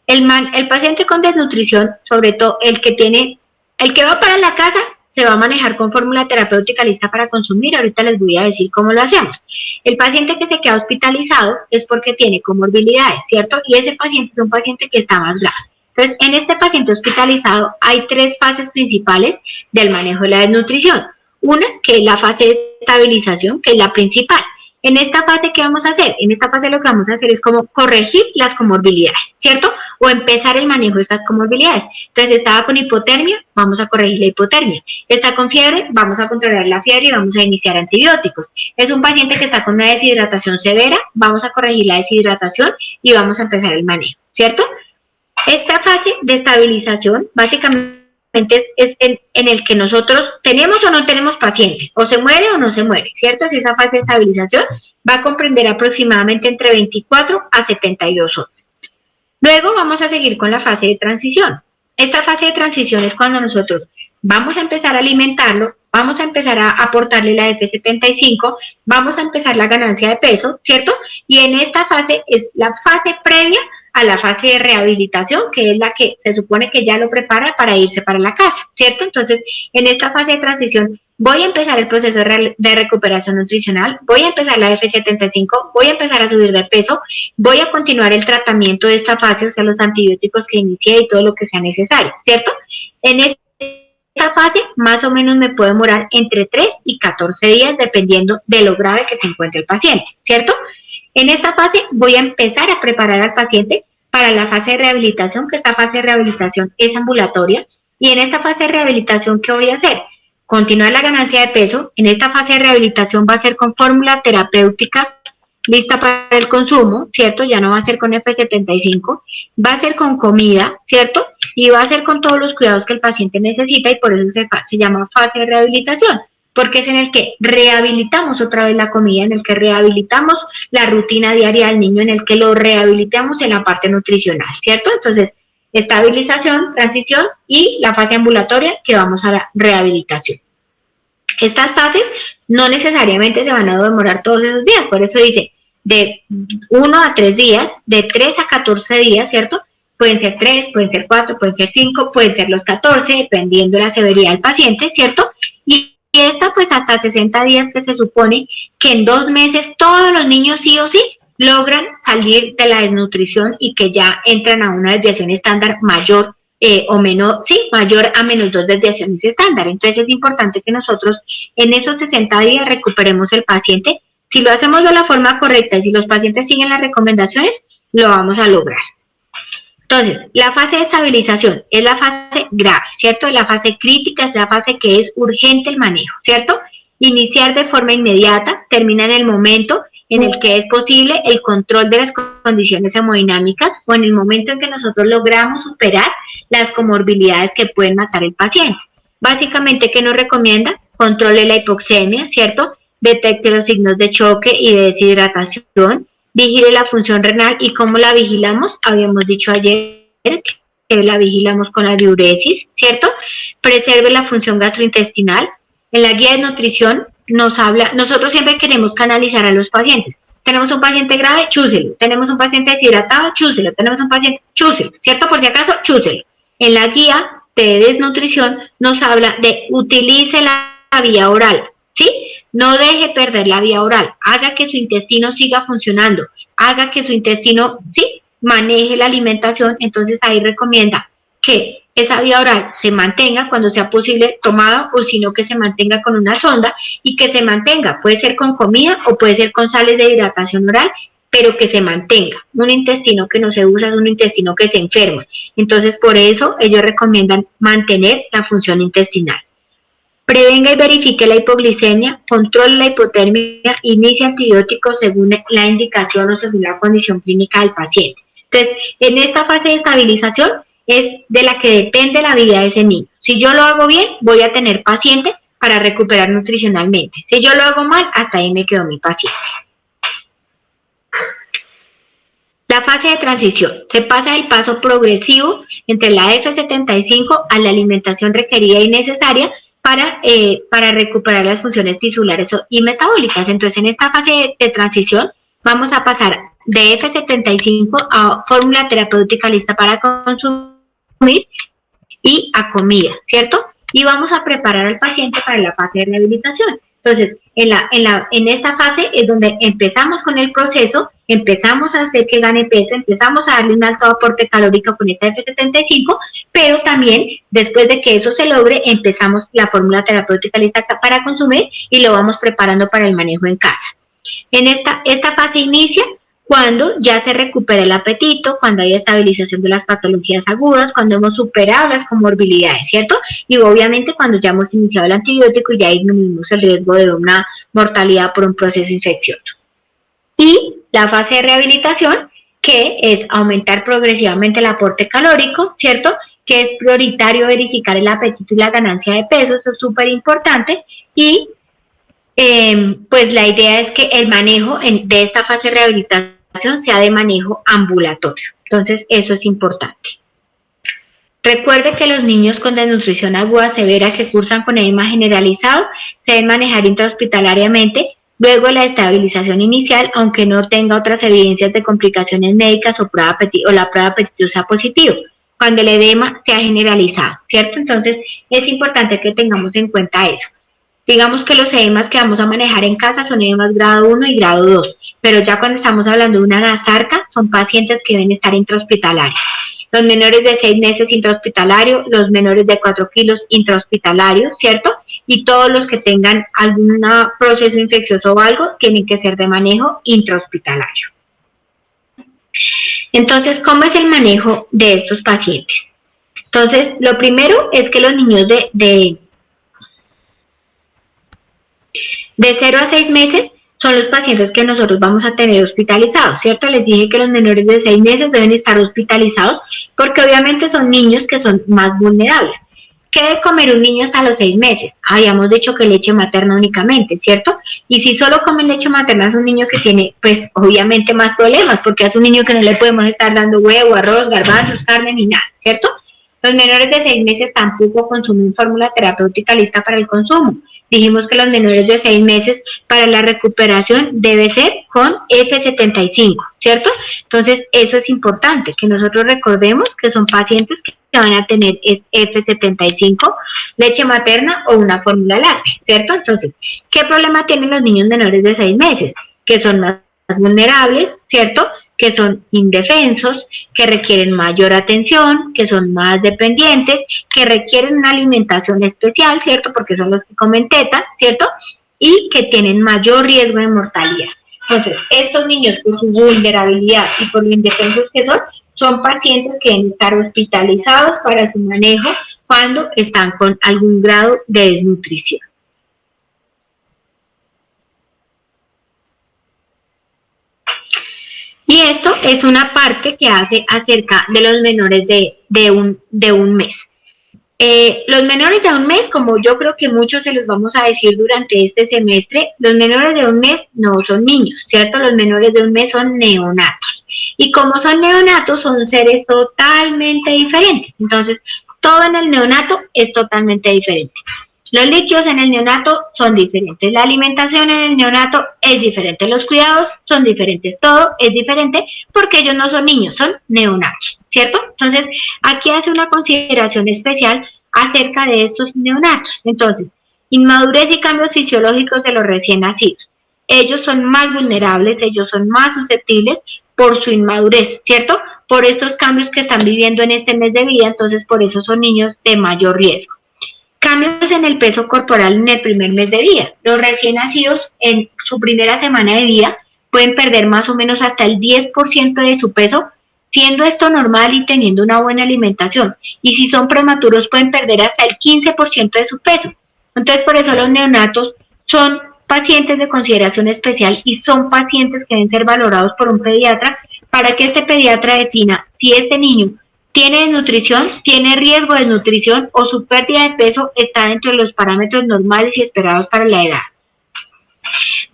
El paciente con desnutrición, sobre todo el que va para la casa, se va a manejar con fórmula terapéutica lista para consumir. Ahorita les voy a decir cómo lo hacemos. El paciente que se queda hospitalizado es porque tiene comorbilidades, ¿cierto? Y ese paciente es un paciente que está más grave. Entonces, en este paciente hospitalizado hay 3 fases principales del manejo de la desnutrición. Una, que es la fase de estabilización, que es la principal. En esta fase, ¿qué vamos a hacer? En esta fase lo que vamos a hacer es como corregir las comorbilidades, ¿cierto? O empezar el manejo de estas comorbilidades. Entonces, estaba con hipotermia, vamos a corregir la hipotermia. Está con fiebre, vamos a controlar la fiebre y vamos a iniciar antibióticos. Es un paciente que está con una deshidratación severa, vamos a corregir la deshidratación y vamos a empezar el manejo, ¿cierto? Esta fase de estabilización, básicamente, es en el que nosotros tenemos o no tenemos paciente, o se muere o no se muere, ¿cierto? Si esa fase de estabilización va a comprender aproximadamente entre 24 a 72 horas. Luego vamos a seguir con la fase de transición. Esta fase de transición es cuando nosotros vamos a empezar a alimentarlo, vamos a empezar a aportarle la F75, vamos a empezar la ganancia de peso, ¿cierto? Y en esta fase es la fase previa a la fase de rehabilitación, que es la que se supone que ya lo prepara para irse para la casa, ¿cierto? Entonces, en esta fase de transición voy a empezar el proceso de recuperación nutricional, voy a empezar la F75, voy a empezar a subir de peso, voy a continuar el tratamiento de esta fase, o sea, los antibióticos que inicié y todo lo que sea necesario, ¿cierto? En esta fase más o menos me puede demorar entre 3 y 14 días, dependiendo de lo grave que se encuentre el paciente, ¿cierto? En esta fase voy a empezar a preparar al paciente para la fase de rehabilitación, que esta fase de rehabilitación es ambulatoria. Y en esta fase de rehabilitación, ¿qué voy a hacer? Continuar la ganancia de peso. En esta fase de rehabilitación va a ser con fórmula terapéutica lista para el consumo, ¿cierto? Ya no va a ser con F75, va a ser con comida, ¿cierto? Y va a ser con todos los cuidados que el paciente necesita y por eso se llama fase de rehabilitación, porque es en el que rehabilitamos otra vez la comida, en el que rehabilitamos la rutina diaria del niño, en el que lo rehabilitamos en la parte nutricional, ¿cierto? Entonces, estabilización, transición y la fase ambulatoria que vamos a la rehabilitación. Estas fases no necesariamente se van a demorar todos esos días, por eso dice de 1 a 3 días, de 3 a 14 días, ¿cierto? Pueden ser 3, pueden ser 4, pueden ser 5, pueden ser los 14, dependiendo de la severidad del paciente, ¿cierto? Y esta pues hasta 60 días, que se supone que en 2 meses todos los niños sí o sí logran salir de la desnutrición y que ya entran a una desviación estándar mayor o menor, sí, mayor a menos 2 desviaciones estándar. Entonces es importante que nosotros en esos 60 días recuperemos el paciente. Si lo hacemos de la forma correcta y si los pacientes siguen las recomendaciones, lo vamos a lograr. Entonces, la fase de estabilización es la fase grave, ¿cierto? La fase crítica es la fase que es urgente el manejo, ¿cierto? Iniciar de forma inmediata, termina en el momento en el que es posible el control de las condiciones hemodinámicas o en el momento en que nosotros logramos superar las comorbilidades que pueden matar al paciente. Básicamente, ¿qué nos recomienda? Controle la hipoxemia, ¿cierto? Detecte los signos de choque y de deshidratación, vigile la función renal. ¿Y cómo la vigilamos? Habíamos dicho ayer que la vigilamos con la diuresis, ¿cierto? Preserve la función gastrointestinal. En la guía de nutrición nos habla, nosotros siempre queremos canalizar a los pacientes. Tenemos un paciente grave, chúselo. Tenemos un paciente deshidratado, chúselo. Tenemos un paciente, chúselo, ¿cierto? Por si acaso, chúselo. En la guía de desnutrición nos habla de utilice la vía oral, ¿sí? No deje perder la vía oral, haga que su intestino siga funcionando, haga que su intestino, sí, maneje la alimentación. Entonces ahí recomienda que esa vía oral se mantenga cuando sea posible tomada, o si no, que se mantenga con una sonda y que se mantenga, puede ser con comida o puede ser con sales de hidratación oral, pero que se mantenga. Un intestino que no se usa es un intestino que se enferma. Entonces, por eso ellos recomiendan mantener la función intestinal. Prevenga y verifique la hipoglicemia, controle la hipotermia, inicie antibióticos según la indicación o según la condición clínica del paciente. Entonces, en esta fase de estabilización es de la que depende la vida de ese niño. Si yo lo hago bien, voy a tener paciente para recuperar nutricionalmente. Si yo lo hago mal, hasta ahí me quedó mi paciente. La fase de transición. Se pasa del paso progresivo entre la F75 a la alimentación requerida y necesaria para recuperar las funciones tisulares y metabólicas. Entonces, en esta fase de transición vamos a pasar de F75 a fórmula terapéutica lista para consumir y a comida, ¿cierto? Y vamos a preparar al paciente para la fase de rehabilitación. Entonces, en esta fase es donde empezamos con el proceso, empezamos a hacer que gane peso, empezamos a darle un alto aporte calórico con esta F75, pero también después de que eso se logre, empezamos la fórmula terapéutica lista para consumir y lo vamos preparando para el manejo en casa. En esta fase inicia cuando ya se recupera el apetito, cuando hay estabilización de las patologías agudas, cuando hemos superado las comorbilidades, ¿cierto? Y obviamente cuando ya hemos iniciado el antibiótico y ya disminuimos el riesgo de una mortalidad por un proceso infeccioso. Y la fase de rehabilitación, que es aumentar progresivamente el aporte calórico, ¿cierto? Que es prioritario verificar el apetito y la ganancia de peso, eso es súper importante. Y pues la idea es que el manejo de esta fase de rehabilitación sea de manejo ambulatorio. Entonces, eso es importante. Recuerde que los niños con desnutrición aguda severa que cursan con edema generalizado se deben manejar intrahospitalariamente luego de la estabilización inicial, aunque no tenga otras evidencias de complicaciones médicas o la prueba de apetito sea positivo, cuando el edema sea generalizado, ¿cierto? Entonces, es importante que tengamos en cuenta eso. Digamos que los edemas que vamos a manejar en casa son edemas grado 1 y grado 2, pero ya cuando estamos hablando de una gasarca, son pacientes que deben estar intrahospitalarios. Los menores de 6 meses intrahospitalario, los menores de 4 kilos intrahospitalario, ¿cierto? Y todos los que tengan algún proceso infeccioso o algo tienen que ser de manejo intrahospitalario. Entonces, ¿cómo es el manejo de estos pacientes? Entonces, lo primero es que los niños de 0 a 6 meses son los pacientes que nosotros vamos a tener hospitalizados, ¿cierto? Les dije que los menores de 6 meses deben estar hospitalizados porque obviamente son niños que son más vulnerables. ¿Qué debe comer un niño hasta los 6 meses? Habíamos dicho que leche materna únicamente, ¿cierto? Y si solo comen leche materna es un niño que tiene, pues, obviamente más problemas, porque es un niño que no le podemos estar dando huevo, arroz, garbanzos, carne ni nada, ¿cierto? Los menores de 6 meses tampoco consumen fórmula terapéutica lista para el consumo. Dijimos que los menores de 6 meses para la recuperación debe ser con F75, ¿cierto? Entonces, eso es importante, que nosotros recordemos que son pacientes que van a tener F75, leche materna o una fórmula láctea, ¿cierto? Entonces, ¿qué problema tienen los niños menores de 6 meses? Que son más vulnerables, ¿cierto? Que son indefensos, que requieren mayor atención, que son más dependientes, que requieren una alimentación especial, ¿cierto? Porque son los que comen teta, ¿cierto? Y que tienen mayor riesgo de mortalidad. Entonces, estos niños por su vulnerabilidad y por lo indefensos que son pacientes que deben estar hospitalizados para su manejo cuando están con algún grado de desnutrición. Y esto es una parte que hace acerca de los menores de un mes. Los menores de un mes, como yo creo que muchos se los vamos a decir durante este semestre, los menores de un mes no son niños, ¿cierto? Los menores de un mes son neonatos. Y como son neonatos, son seres totalmente diferentes. Entonces, todo en el neonato es totalmente diferente. Los líquidos en el neonato son diferentes, la alimentación en el neonato es diferente, los cuidados son diferentes, todo es diferente porque ellos no son niños, son neonatos, ¿cierto? Entonces, aquí hace una consideración especial acerca de estos neonatos. Entonces, inmadurez y cambios fisiológicos de los recién nacidos. Ellos son más vulnerables, ellos son más susceptibles por su inmadurez, ¿cierto? Por estos cambios que están viviendo en este mes de vida, entonces por eso son niños de mayor riesgo. Cambios en el peso corporal en el primer mes de vida. Los recién nacidos en su primera semana de vida pueden perder más o menos hasta el 10% de su peso, siendo esto normal y teniendo una buena alimentación. Y si son prematuros pueden perder hasta el 15% de su peso. Entonces por eso los neonatos son pacientes de consideración especial y son pacientes que deben ser valorados por un pediatra para que este pediatra defina si este niño tiene desnutrición, tiene riesgo de desnutrición o su pérdida de peso está dentro de los parámetros normales y esperados para la edad.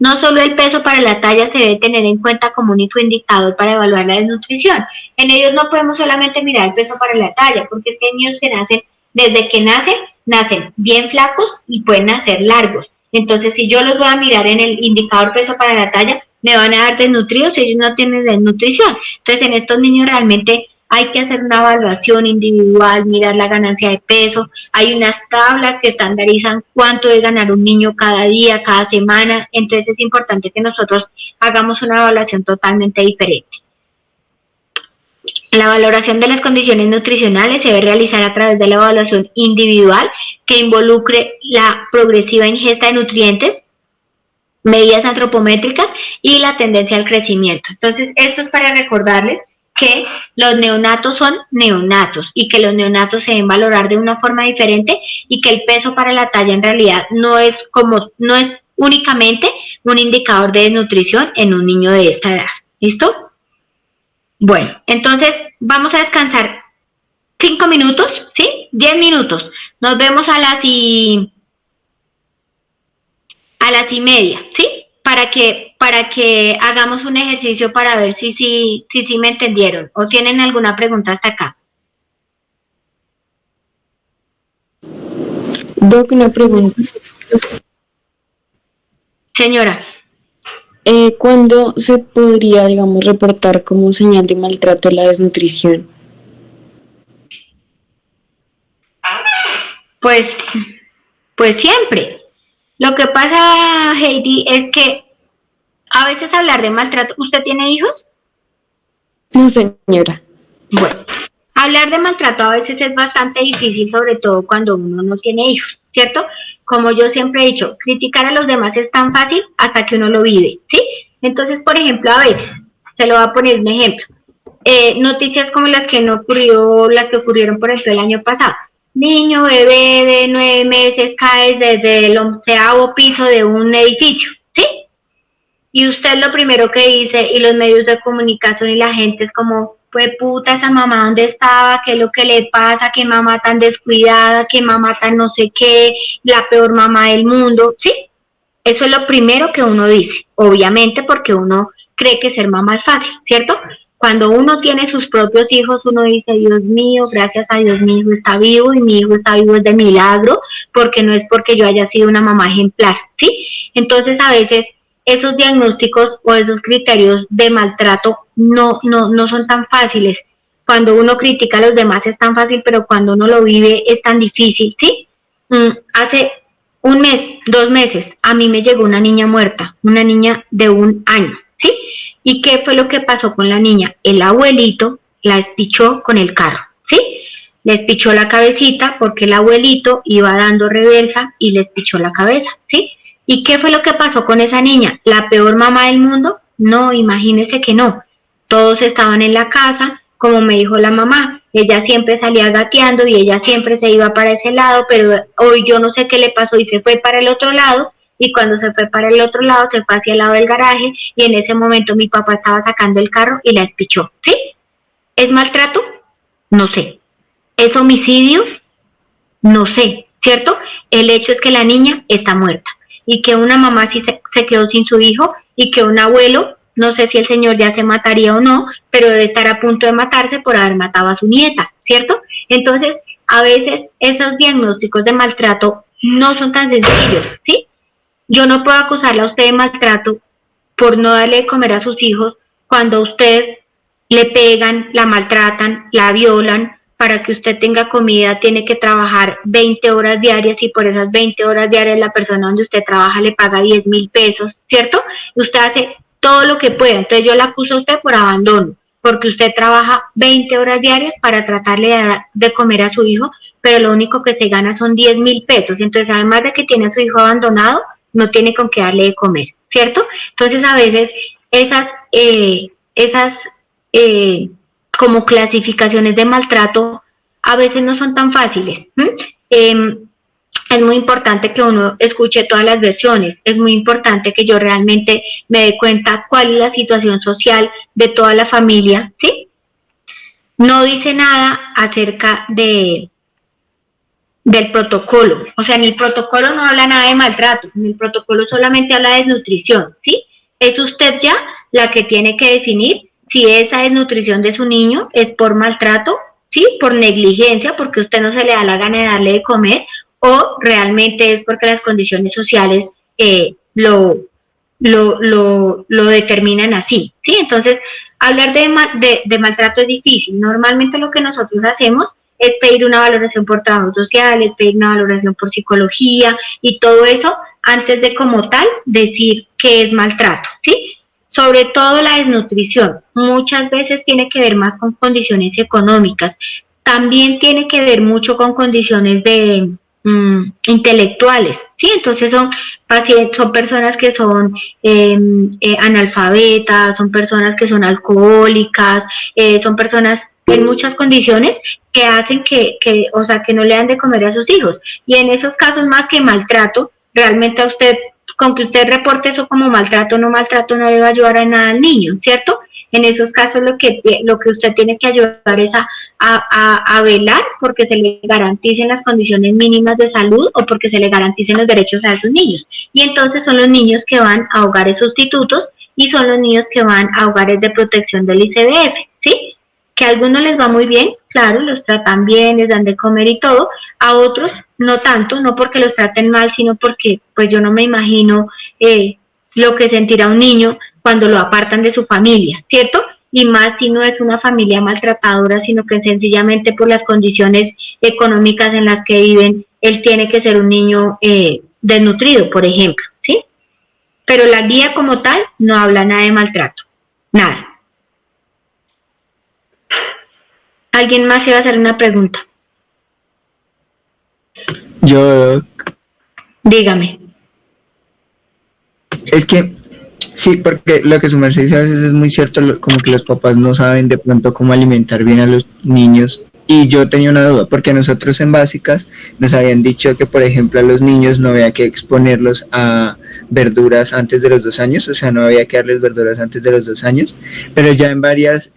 No solo el peso para la talla se debe tener en cuenta como único indicador para evaluar la desnutrición. En ellos no podemos solamente mirar el peso para la talla, porque es que hay niños que nacen, desde que nacen bien flacos y pueden nacer largos. Entonces, si yo los voy a mirar en el indicador peso para la talla, me van a dar desnutridos si ellos no tienen desnutrición. Entonces, en estos niños realmente hay que hacer una evaluación individual, mirar la ganancia de peso. Hay unas tablas que estandarizan cuánto debe ganar un niño cada día, cada semana. Entonces, es importante que nosotros hagamos una evaluación totalmente diferente. La valoración de las condiciones nutricionales se debe realizar a través de la evaluación individual que involucre la progresiva ingesta de nutrientes, medidas antropométricas y la tendencia al crecimiento. Entonces, esto es para recordarles que los neonatos son neonatos y que los neonatos se deben valorar de una forma diferente y que el peso para la talla en realidad no es únicamente un indicador de desnutrición en un niño de esta edad. ¿Listo? Bueno, entonces vamos a descansar 5 minutos, ¿sí? 10 minutos. Nos vemos a las y media, ¿sí? Para que hagamos un ejercicio para ver si me entendieron o tienen alguna pregunta hasta acá. Doc, una pregunta. Señora. ¿Cuándo se podría, digamos, reportar como señal de maltrato la desnutrición? Pues siempre. Lo que pasa, Heidi, es que a veces hablar de maltrato... ¿Usted tiene hijos? No, señora. Bueno, hablar de maltrato a veces es bastante difícil, sobre todo cuando uno no tiene hijos, ¿cierto? Como yo siempre he dicho, criticar a los demás es tan fácil hasta que uno lo vive, ¿sí? Entonces, por ejemplo, a veces, se lo voy a poner un ejemplo, noticias como las que ocurrieron, por ejemplo, el año pasado. Niño, bebé de 9 meses cae desde el 11º piso de un edificio, ¿sí? Y usted lo primero que dice, y los medios de comunicación y la gente es como, pues puta, esa mamá dónde estaba, qué es lo que le pasa, qué mamá tan descuidada, qué mamá tan no sé qué, la peor mamá del mundo, ¿sí? Eso es lo primero que uno dice, obviamente porque uno cree que ser mamá es fácil, ¿cierto? Cuando uno tiene sus propios hijos, uno dice, Dios mío, gracias a Dios mi hijo está vivo y mi hijo está vivo es de milagro, porque no es porque yo haya sido una mamá ejemplar, ¿sí? Entonces a veces esos diagnósticos o esos criterios de maltrato no son tan fáciles. Cuando uno critica a los demás es tan fácil, pero cuando uno lo vive es tan difícil, ¿sí? Hace 1 mes, 2 meses, a mí me llegó una niña muerta, una niña de 1 año, ¿sí? ¿Y qué fue lo que pasó con la niña? El abuelito la espichó con el carro, ¿sí? Le espichó la cabecita porque el abuelito iba dando reversa y le espichó la cabeza, ¿sí? ¿Y qué fue lo que pasó con esa niña? ¿La peor mamá del mundo? No, imagínese que no. Todos estaban en la casa, como me dijo la mamá, ella siempre salía gateando y ella siempre se iba para ese lado, pero hoy yo no sé qué le pasó y se fue para el otro lado, y cuando se fue para el otro lado, se fue hacia el lado del garaje, y en ese momento mi papá estaba sacando el carro y la espichó, ¿sí? ¿Es maltrato? No sé. ¿Es homicidio? No sé, ¿cierto? El hecho es que la niña está muerta, y que una mamá sí se quedó sin su hijo, y que un abuelo, no sé si el señor ya se mataría o no, pero debe estar a punto de matarse por haber matado a su nieta, ¿cierto? Entonces, a veces esos diagnósticos de maltrato no son tan sencillos, ¿sí? Yo no puedo acusarla a usted de maltrato por no darle de comer a sus hijos cuando a usted le pegan, la maltratan, la violan. Para que usted tenga comida tiene que trabajar 20 horas diarias y por esas 20 horas diarias la persona donde usted trabaja le paga 10,000 pesos, ¿cierto? Y usted hace todo lo que puede. Entonces yo la acuso a usted por abandono, porque usted trabaja 20 horas diarias para tratarle de dar de comer a su hijo, pero lo único que se gana son 10,000 pesos. Entonces, además de que tiene a su hijo abandonado, no tiene con qué darle de comer, ¿cierto? Entonces, a veces esas como clasificaciones de maltrato a veces no son tan fáciles. Es muy importante que uno escuche todas las versiones, es muy importante que yo realmente me dé cuenta cuál es la situación social de toda la familia, ¿sí? No dice nada acerca de del protocolo. O sea, en el protocolo no habla nada de maltrato, en el protocolo solamente habla de desnutrición, ¿sí? Es usted ya la que tiene que definir si esa desnutrición de su niño es por maltrato, ¿sí? Por negligencia, porque usted no se le da la gana de darle de comer, o realmente es porque las condiciones sociales lo determinan así, ¿sí? Entonces, hablar de maltrato es difícil. Normalmente lo que nosotros hacemos es pedir una valoración por trabajo social, es pedir una valoración por psicología y todo eso antes de como tal decir que es maltrato, ¿sí? Sobre todo la desnutrición, muchas veces tiene que ver más con condiciones económicas, también tiene que ver mucho con condiciones de intelectuales, ¿sí? Entonces son pacientes, son personas que son analfabetas, son personas que son alcohólicas, son personas en muchas condiciones que hacen o sea, que no le dan de comer a sus hijos. Y en esos casos, más que maltrato, realmente a usted, con que usted reporte eso como maltrato o no maltrato, no le va a ayudar a nada al niño, ¿cierto? En esos casos lo que usted tiene que ayudar es a velar porque se le garanticen las condiciones mínimas de salud o porque se le garanticen los derechos a esos niños. Y entonces son los niños que van a hogares sustitutos y son los niños que van a hogares de protección del ICBF, ¿sí? Que a algunos les va muy bien, claro, los tratan bien, les dan de comer y todo, a otros no tanto, no porque los traten mal, sino porque pues yo no me imagino lo que sentirá un niño cuando lo apartan de su familia, ¿cierto? Y más si no es una familia maltratadora, sino que sencillamente por las condiciones económicas en las que viven, él tiene que ser un niño desnutrido, por ejemplo, ¿sí? Pero la guía como tal no habla nada de maltrato, nada. ¿Alguien más iba a hacer una pregunta? Yo, Dígame. es que, sí, porque lo que su merced dice a veces es muy cierto, como que los papás no saben de pronto cómo alimentar bien a los niños. Y yo tenía una duda, porque nosotros en básicas nos habían dicho que, por ejemplo, a los niños no había que exponerlos a verduras antes de los 2 años, o sea, no había que darles verduras antes de los 2 años, pero ya en varias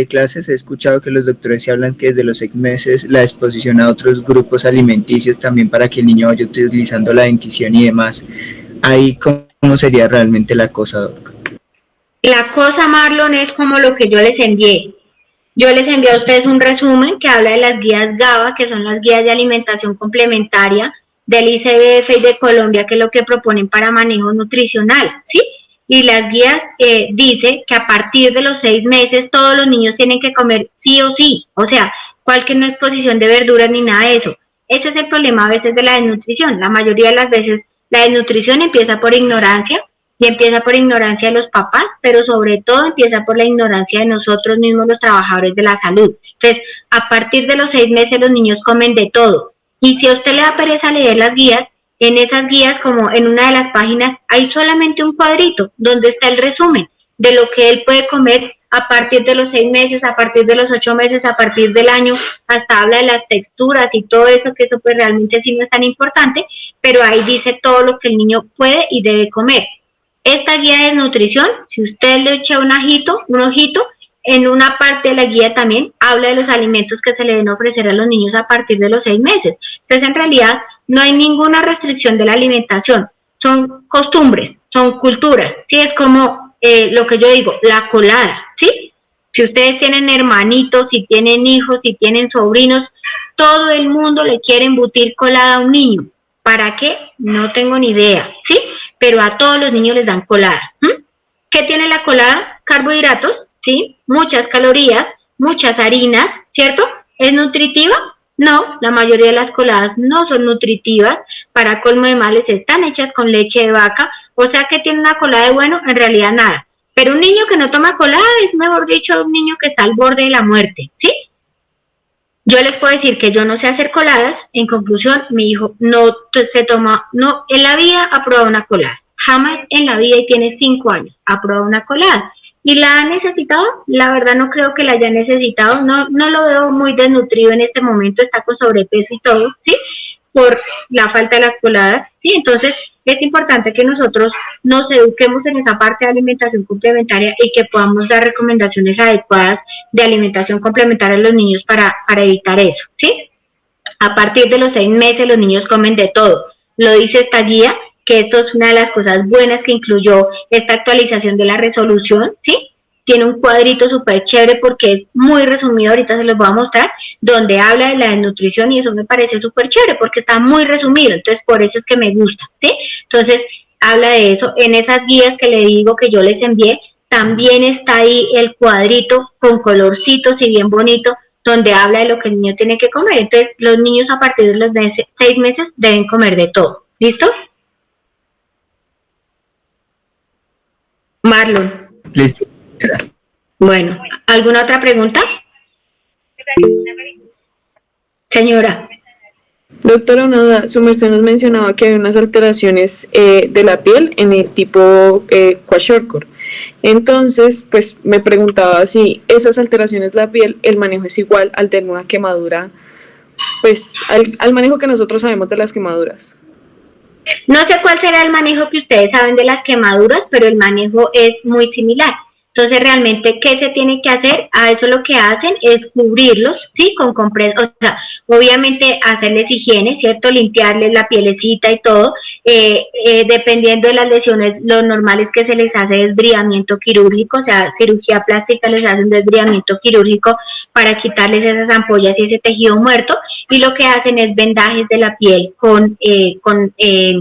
clases he escuchado que los doctores sí hablan que desde los 6 meses la exposición a otros grupos alimenticios también para que el niño vaya utilizando la dentición y demás. Ahí, ¿cómo sería realmente la cosa, doc? La cosa, Marlon, es como lo que yo les envié. Yo les envié a ustedes un resumen que habla de las guías GABA, que son las guías de alimentación complementaria del ICBF y de Colombia, que es lo que proponen para manejo nutricional, ¿sí? Y las guías dice que a partir de los 6 meses todos los niños tienen que comer sí o sí, o sea, cualquier no exposición de verduras ni nada de eso. Ese es el problema a veces de la desnutrición. La mayoría de las veces la desnutrición empieza por ignorancia, y empieza por ignorancia de los papás, pero sobre todo empieza por la ignorancia de nosotros mismos, los trabajadores de la salud. Entonces, a partir de los 6 meses los niños comen de todo. Y si a usted le da pereza leer las guías, en esas guías, como en una de las páginas, hay solamente un cuadrito donde está el resumen de lo que él puede comer a partir de los 6 meses, a partir de los 8 meses, a partir del año, hasta habla de las texturas y todo eso, que eso pues realmente sí no es tan importante, pero ahí dice todo lo que el niño puede y debe comer. Esta guía de nutrición, si usted le echa un ojito, en una parte de la guía también habla de los alimentos que se le deben ofrecer a los niños a partir de los 6 meses. Entonces, en realidad, no hay ninguna restricción de la alimentación. Son costumbres, son culturas. Sí, es como lo que yo digo, la colada, ¿sí? Si ustedes tienen hermanitos, si tienen hijos, si tienen sobrinos, todo el mundo le quiere embutir colada a un niño. ¿Para qué? No tengo ni idea, ¿sí? Pero a todos los niños les dan colada. ¿Qué tiene la colada? Carbohidratos, ¿sí? Muchas calorías, muchas harinas, ¿cierto? ¿Es nutritiva? No, la mayoría de las coladas no son nutritivas. Para colmo de males, están hechas con leche de vaca, o sea que tiene una colada de bueno, en realidad nada. Pero un niño que no toma colada es, mejor dicho, un niño que está al borde de la muerte, ¿sí? Yo les puedo decir que yo no sé hacer coladas. En conclusión, mi hijo no se toma, no, en la vida ha probado una colada. Jamás en la vida, y tiene 5 años, ha probado una colada. ¿Y la ha necesitado? La verdad no creo que la haya necesitado. No lo veo muy desnutrido en este momento, está con sobrepeso y todo, ¿sí? Por la falta de las coladas, ¿sí? Entonces, es importante que nosotros nos eduquemos en esa parte de alimentación complementaria y que podamos dar recomendaciones adecuadas de alimentación complementaria a los niños para evitar eso, ¿sí? A partir de los 6 meses los niños comen de todo. Lo dice esta guía, que esto es una de las cosas buenas que incluyó esta actualización de la resolución, ¿sí? Tiene un cuadrito súper chévere porque es muy resumido, ahorita se los voy a mostrar, donde habla de la desnutrición y eso me parece súper chévere porque está muy resumido, entonces por eso es que me gusta, ¿sí? Entonces habla de eso. En esas guías que le digo que yo les envié, también está ahí el cuadrito con colorcitos y bien bonito, donde habla de lo que el niño tiene que comer. Entonces los niños a partir de los 6 meses deben comer de todo, ¿listo? Marlon. Listo. Bueno, ¿alguna otra pregunta? Señora. Doctora, una duda. Su merced nos mencionaba que hay unas alteraciones de la piel en el tipo kwashiorkor. Entonces, pues me preguntaba si esas alteraciones de la piel, el manejo es igual al de una quemadura, pues al manejo que nosotros sabemos de las quemaduras. No sé cuál será el manejo que ustedes saben de las quemaduras, pero el manejo es muy similar. Entonces, realmente, ¿qué se tiene que hacer? A eso lo que hacen es cubrirlos, ¿sí? Con compresas, o sea, obviamente hacerles higiene, ¿cierto? Limpiarles la pielecita y todo. Dependiendo de las lesiones, lo normal es que se les hace desbridamiento quirúrgico, o sea, cirugía plástica les hace un desbridamiento quirúrgico para quitarles esas ampollas y ese tejido muerto. Y lo que hacen es vendajes de la piel con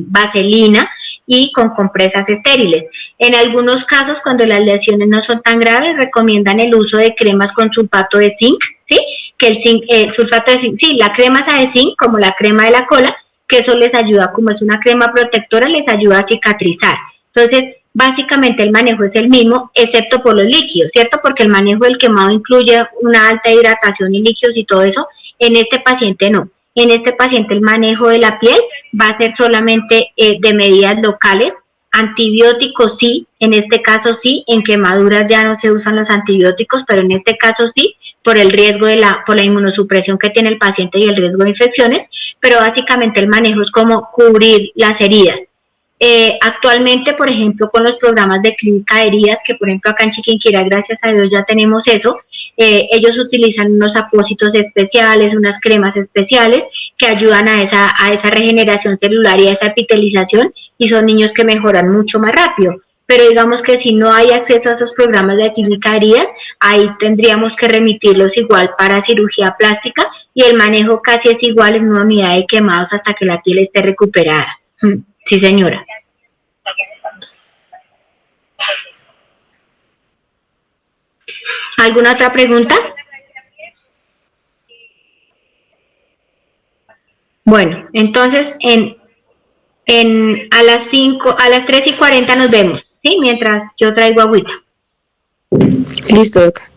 vaselina y con compresas estériles. En algunos casos, cuando las lesiones no son tan graves, recomiendan el uso de cremas con sulfato de zinc, ¿sí? Que el zinc, sulfato de zinc, sí, la crema esa de zinc, como la crema de la cola, que eso les ayuda, como es una crema protectora, les ayuda a cicatrizar. Entonces, básicamente el manejo es el mismo, excepto por los líquidos, ¿cierto? Porque el manejo del quemado incluye una alta hidratación y líquidos y todo eso. En este paciente no. En este paciente el manejo de la piel va a ser solamente de medidas locales. Antibióticos sí, en este caso sí, en quemaduras ya no se usan los antibióticos, pero en este caso sí, por el riesgo por la inmunosupresión que tiene el paciente y el riesgo de infecciones, pero básicamente el manejo es como cubrir las heridas. Actualmente, por ejemplo, con los programas de clínica de heridas, que por ejemplo acá en Chiquinquirá, gracias a Dios ya tenemos eso, ellos utilizan unos apósitos especiales, unas cremas especiales que ayudan a esa regeneración celular y a esa epitelización, y son niños que mejoran mucho más rápido. Pero digamos que si no hay acceso a esos programas de clínica de heridas, ahí tendríamos que remitirlos igual para cirugía plástica, y el manejo casi es igual en una unidad de quemados hasta que la piel esté recuperada. Sí, señora. ¿Alguna otra pregunta? Bueno, entonces a las 3:40 nos vemos, ¿sí? Mientras yo traigo agüita. Listo, doctora.